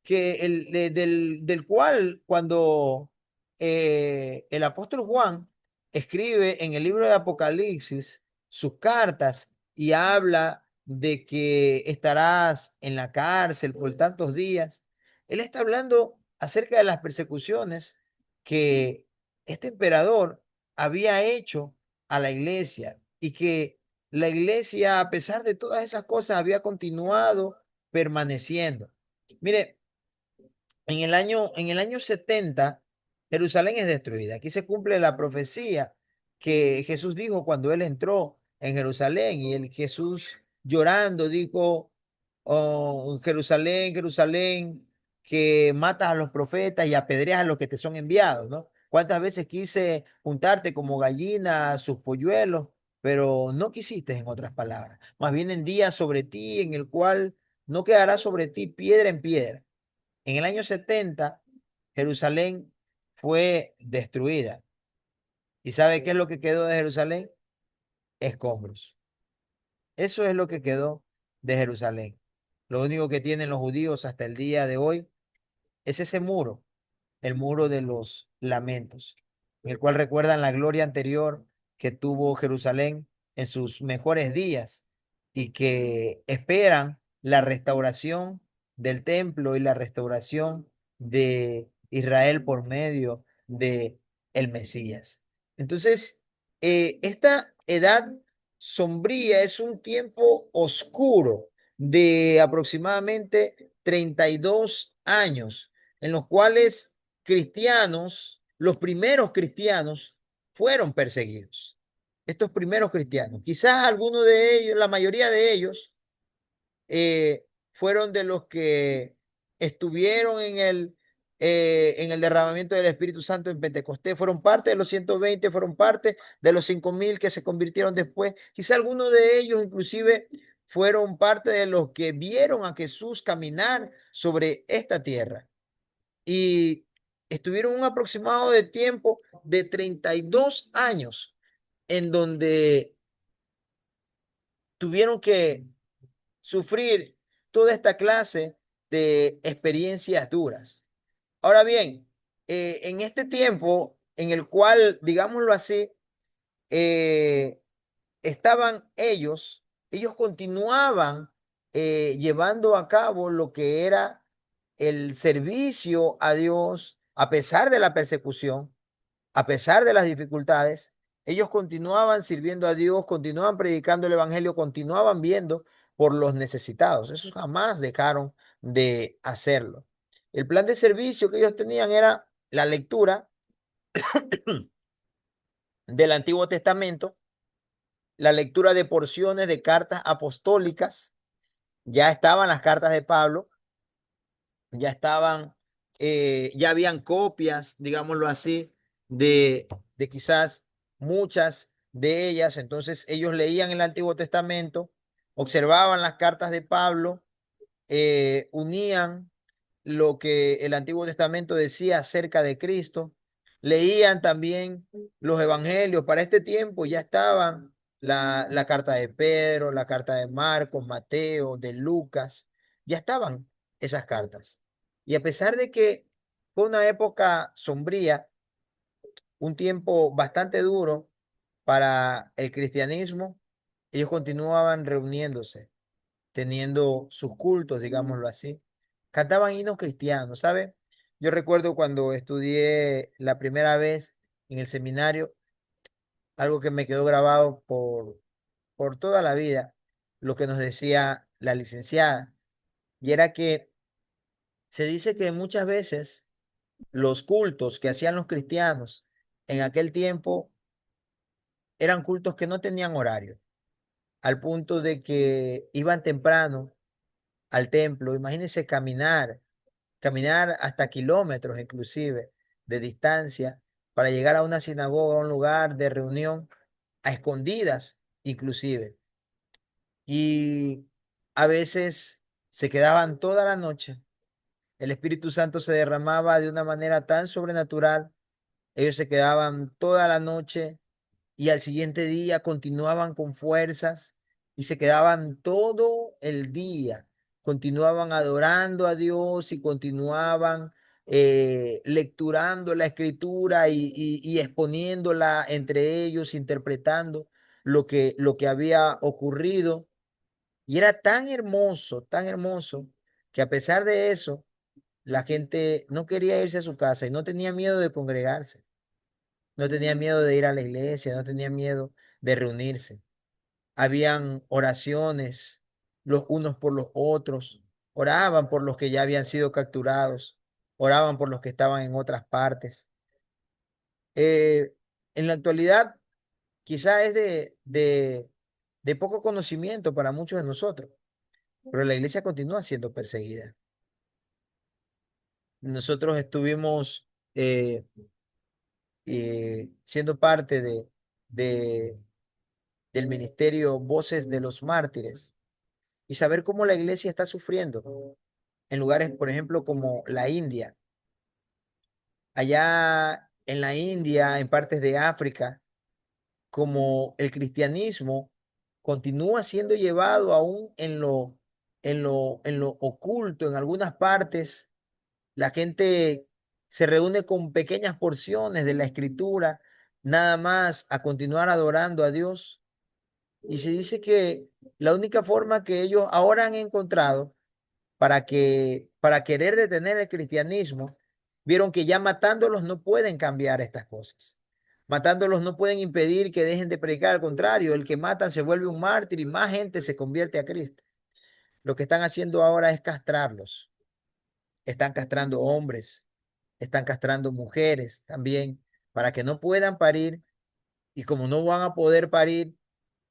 del cual cuando el apóstol Juan escribe en el libro de Apocalipsis sus cartas y habla de que estarás en la cárcel por tantos días, él está hablando acerca de las persecuciones que este emperador había hecho a la iglesia y que la iglesia, a pesar de todas esas cosas, había continuado permaneciendo. Mire, en el año 70, Jerusalén es destruida. Aquí se cumple la profecía que Jesús dijo cuando él entró en Jerusalén y el Jesús llorando dijo, oh, Jerusalén, Jerusalén, que matas a los profetas y apedreas a los que te son enviados, ¿no? ¿Cuántas veces quise juntarte como gallina a sus polluelos, pero no quisiste, en otras palabras? Más bien en día sobre ti en el cual no quedará sobre ti piedra en piedra. En el año 70, Jerusalén fue destruida. ¿Y sabe qué es lo que quedó de Jerusalén? Escombros. Eso es lo que quedó de Jerusalén. Lo único que tienen los judíos hasta el día de hoy es ese muro, el muro de los lamentos, en el cual recuerdan la gloria anterior que tuvo Jerusalén en sus mejores días y que esperan la restauración del templo y la restauración de Israel por medio de el Mesías. Entonces, esta edad sombría es un tiempo oscuro de aproximadamente 32 años en los cuales cristianos, los primeros cristianos, fueron perseguidos. Estos primeros cristianos, quizás algunos de ellos, la mayoría de ellos, fueron de los que estuvieron en el derramamiento del Espíritu Santo en Pentecostés, fueron parte de los 120, fueron parte de los 5,000 que se convirtieron después. Quizá algunos de ellos inclusive fueron parte de los que vieron a Jesús caminar sobre esta tierra y estuvieron un aproximado de tiempo de 32 años en donde tuvieron que sufrir toda esta clase de experiencias duras. Ahora bien, en este tiempo en el cual, digámoslo así, eh, estaban ellos continuaban llevando a cabo lo que era el servicio a Dios a pesar de la persecución, a pesar de las dificultades. Ellos continuaban sirviendo a Dios, continuaban predicando el evangelio, continuaban viendo por los necesitados. Esos jamás dejaron de hacerlo. El plan de servicio que ellos tenían era la lectura del Antiguo Testamento, la lectura de porciones de cartas apostólicas. Ya estaban las cartas de Pablo, ya estaban, ya habían copias, digámoslo así, de quizás muchas de ellas. Entonces ellos leían el Antiguo Testamento, observaban las cartas de Pablo, unían lo que el Antiguo Testamento decía acerca de Cristo, leían también los evangelios. Para este tiempo ya estaban la carta de Pedro, la carta de Marcos, Mateo, de Lucas, ya estaban esas cartas. Y a pesar de que fue una época sombría, un tiempo bastante duro para el cristianismo, ellos continuaban reuniéndose, teniendo sus cultos, digámoslo así. Cantaban himnos cristianos, ¿sabe? Yo recuerdo cuando estudié la primera vez en el seminario, algo que me quedó grabado por toda la vida, lo que nos decía la licenciada, y era que se dice que muchas veces los cultos que hacían los cristianos en aquel tiempo eran cultos que no tenían horario, al punto de que iban temprano al templo. Imagínense caminar hasta kilómetros inclusive de distancia para llegar a una sinagoga, a un lugar de reunión, a escondidas inclusive. Y a veces se quedaban toda la noche. El Espíritu Santo se derramaba de una manera tan sobrenatural. Ellos se quedaban toda la noche y al siguiente día continuaban con fuerzas y se quedaban todo el día, continuaban adorando a Dios y continuaban lecturando la escritura y exponiéndola entre ellos, interpretando lo que había ocurrido. Y era tan hermoso, que a pesar de eso, la gente no quería irse a su casa y no tenía miedo de congregarse. No tenía miedo de ir a la iglesia, no tenía miedo de reunirse. Habían oraciones los unos por los otros, oraban por los que ya habían sido capturados, oraban por los que estaban en otras partes. Eh, en la actualidad, quizá es de poco conocimiento para muchos de nosotros, pero la iglesia continúa siendo perseguida. Nosotros estuvimos siendo parte de del ministerio Voces de los Mártires y saber cómo la iglesia está sufriendo en lugares, por ejemplo, como la India. Allá en la India, en partes de África, como el cristianismo continúa siendo llevado aún en lo oculto, en algunas partes, la gente se reúne con pequeñas porciones de la escritura, nada más a continuar adorando a Dios. Y se dice que la única forma que ellos ahora han encontrado para querer detener el cristianismo, vieron que ya matándolos no pueden cambiar estas cosas. Matándolos no pueden impedir que dejen de predicar, al contrario, el que matan se vuelve un mártir y más gente se convierte a Cristo. Lo que están haciendo ahora es castrarlos. Están castrando hombres, están castrando mujeres también para que no puedan parir y como no van a poder parir,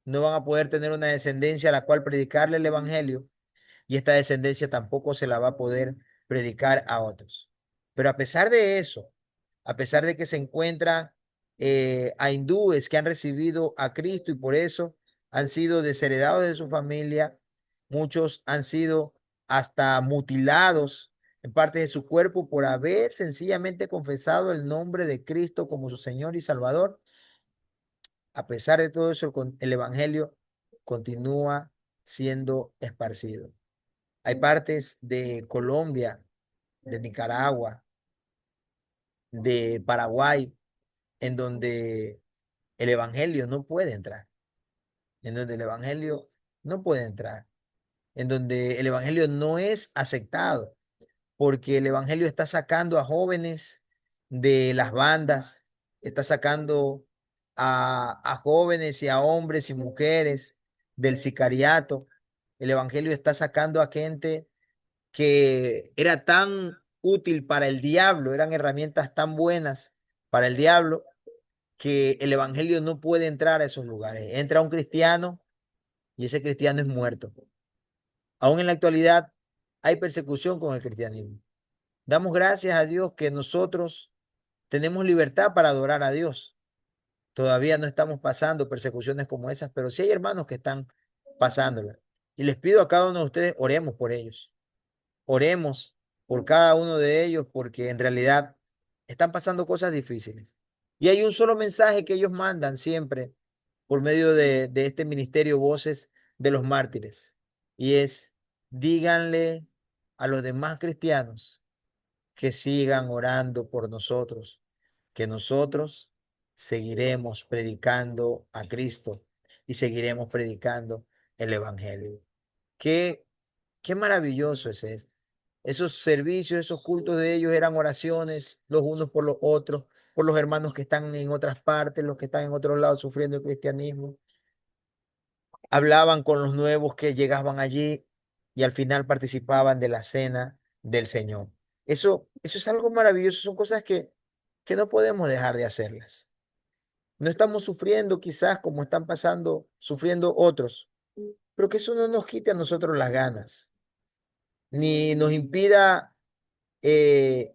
no van a poder tener una descendencia a la cual predicarle el evangelio y esta descendencia tampoco se la va a poder predicar a otros. Pero a pesar de eso, a pesar de que se encuentran a hindúes que han recibido a Cristo y por eso han sido desheredados de su familia, muchos han sido hasta mutilados en parte de su cuerpo por haber sencillamente confesado el nombre de Cristo como su Señor y Salvador. A pesar de todo eso, el Evangelio continúa siendo esparcido. Hay partes de Colombia, de Nicaragua, de Paraguay, en donde el Evangelio no puede entrar, en donde el Evangelio no puede entrar, en donde el Evangelio no es aceptado, porque el Evangelio está sacando a jóvenes de las bandas, está sacando a jóvenes y a hombres y mujeres del sicariato. El Evangelio está sacando a gente que era tan útil para el diablo, eran herramientas tan buenas para el diablo, que el evangelio no puede entrar a esos lugares. Entra un cristiano y ese cristiano es muerto. Aún en la actualidad hay persecución con el cristianismo. Damos gracias a Dios que nosotros tenemos libertad para adorar a Dios. Todavía no estamos pasando persecuciones como esas, pero sí hay hermanos que están pasándolas. Y les pido a cada uno de ustedes, oremos por ellos. Oremos por cada uno de ellos porque en realidad están pasando cosas difíciles. Y hay un solo mensaje que ellos mandan siempre por medio de este ministerio Voces de los Mártires. Y es, díganle a los demás cristianos que sigan orando por nosotros, que nosotros seguiremos predicando a Cristo y seguiremos predicando el Evangelio. Qué, qué maravilloso es esto. Esos servicios, esos cultos de ellos eran oraciones los unos por los otros, por los hermanos que están en otras partes, los que están en otros lados sufriendo el cristianismo. Hablaban con los nuevos que llegaban allí y al final participaban de la cena del Señor. Eso es algo maravilloso, son cosas que no podemos dejar de hacerlas. No estamos sufriendo quizás como están pasando, sufriendo otros, pero que eso no nos quite a nosotros las ganas, ni nos impida, eh,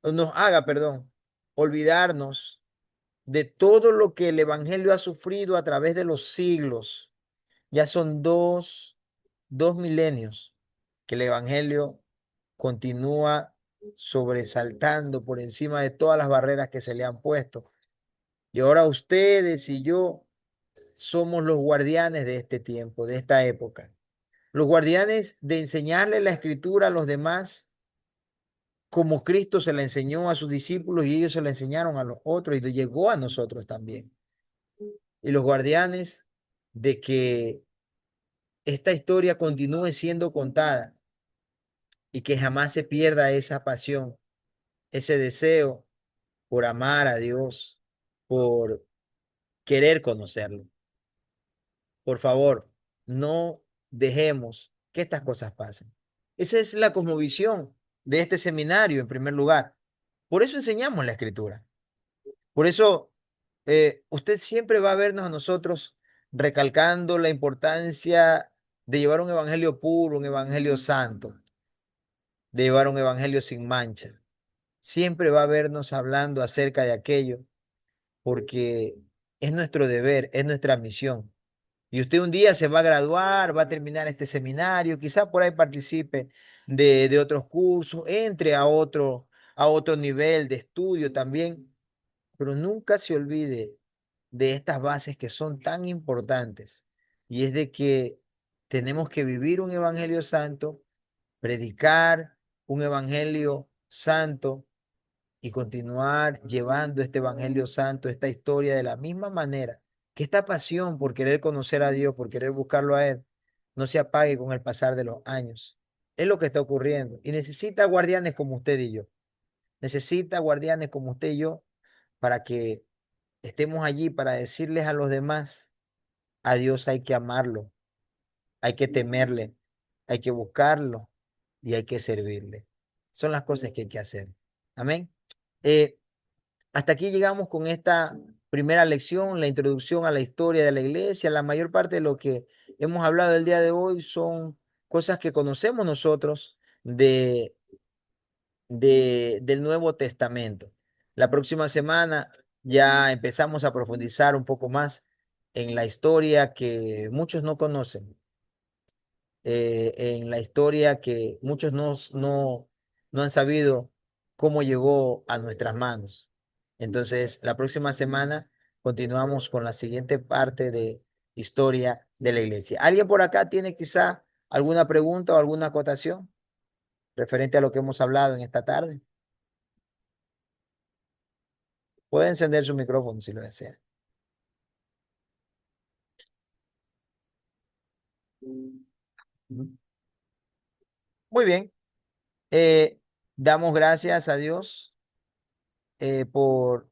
o nos haga, perdón, olvidarnos de todo lo que el Evangelio ha sufrido a través de los siglos. Ya son dos milenios que el Evangelio continúa sobresaltando por encima de todas las barreras que se le han puesto. Y ahora ustedes y yo somos los guardianes de este tiempo, de esta época. Los guardianes de enseñarle la escritura a los demás como Cristo se la enseñó a sus discípulos y ellos se la enseñaron a los otros y llegó a nosotros también. Y los guardianes de que esta historia continúe siendo contada y que jamás se pierda esa pasión, ese deseo por amar a Dios, por querer conocerlo. Por favor, no dejemos que estas cosas pasen. Esa es la cosmovisión de este seminario, en primer lugar. Por eso enseñamos la escritura. Por eso usted siempre va a vernos a nosotros recalcando la importancia de llevar un evangelio puro, un evangelio santo, de llevar un evangelio sin mancha. Siempre va a vernos hablando acerca de aquello porque es nuestro deber, es nuestra misión. Y usted un día se va a graduar, va a terminar este seminario, quizá por ahí participe de otros cursos, entre a otro nivel de estudio también, pero nunca se olvide de estas bases que son tan importantes. Y es de que tenemos que vivir un evangelio santo, predicar un evangelio santo y continuar llevando este Evangelio Santo, esta historia de la misma manera, que esta pasión por querer conocer a Dios, por querer buscarlo a Él, no se apague con el pasar de los años. Es lo que está ocurriendo y necesita guardianes como usted y yo. Necesita guardianes como usted y yo para que estemos allí para decirles a los demás, a Dios hay que amarlo, hay que temerle, hay que buscarlo y hay que servirle. Son las cosas que hay que hacer. Amén. Eh, Hasta aquí llegamos con esta primera lección, la introducción a la historia de la iglesia. La mayor parte de lo que hemos hablado el día de hoy son cosas que conocemos nosotros del Nuevo Testamento. La próxima semana ya empezamos a profundizar un poco más en la historia que muchos no conocen, en la historia que muchos no han sabido cómo llegó a nuestras manos. Entonces, la próxima semana continuamos con la siguiente parte de historia de la iglesia. ¿Alguien por acá tiene quizá alguna pregunta o alguna acotación referente a lo que hemos hablado en esta tarde? Puede encender su micrófono si lo desea. Ujú. Muy bien. Eh, Damos gracias a Dios por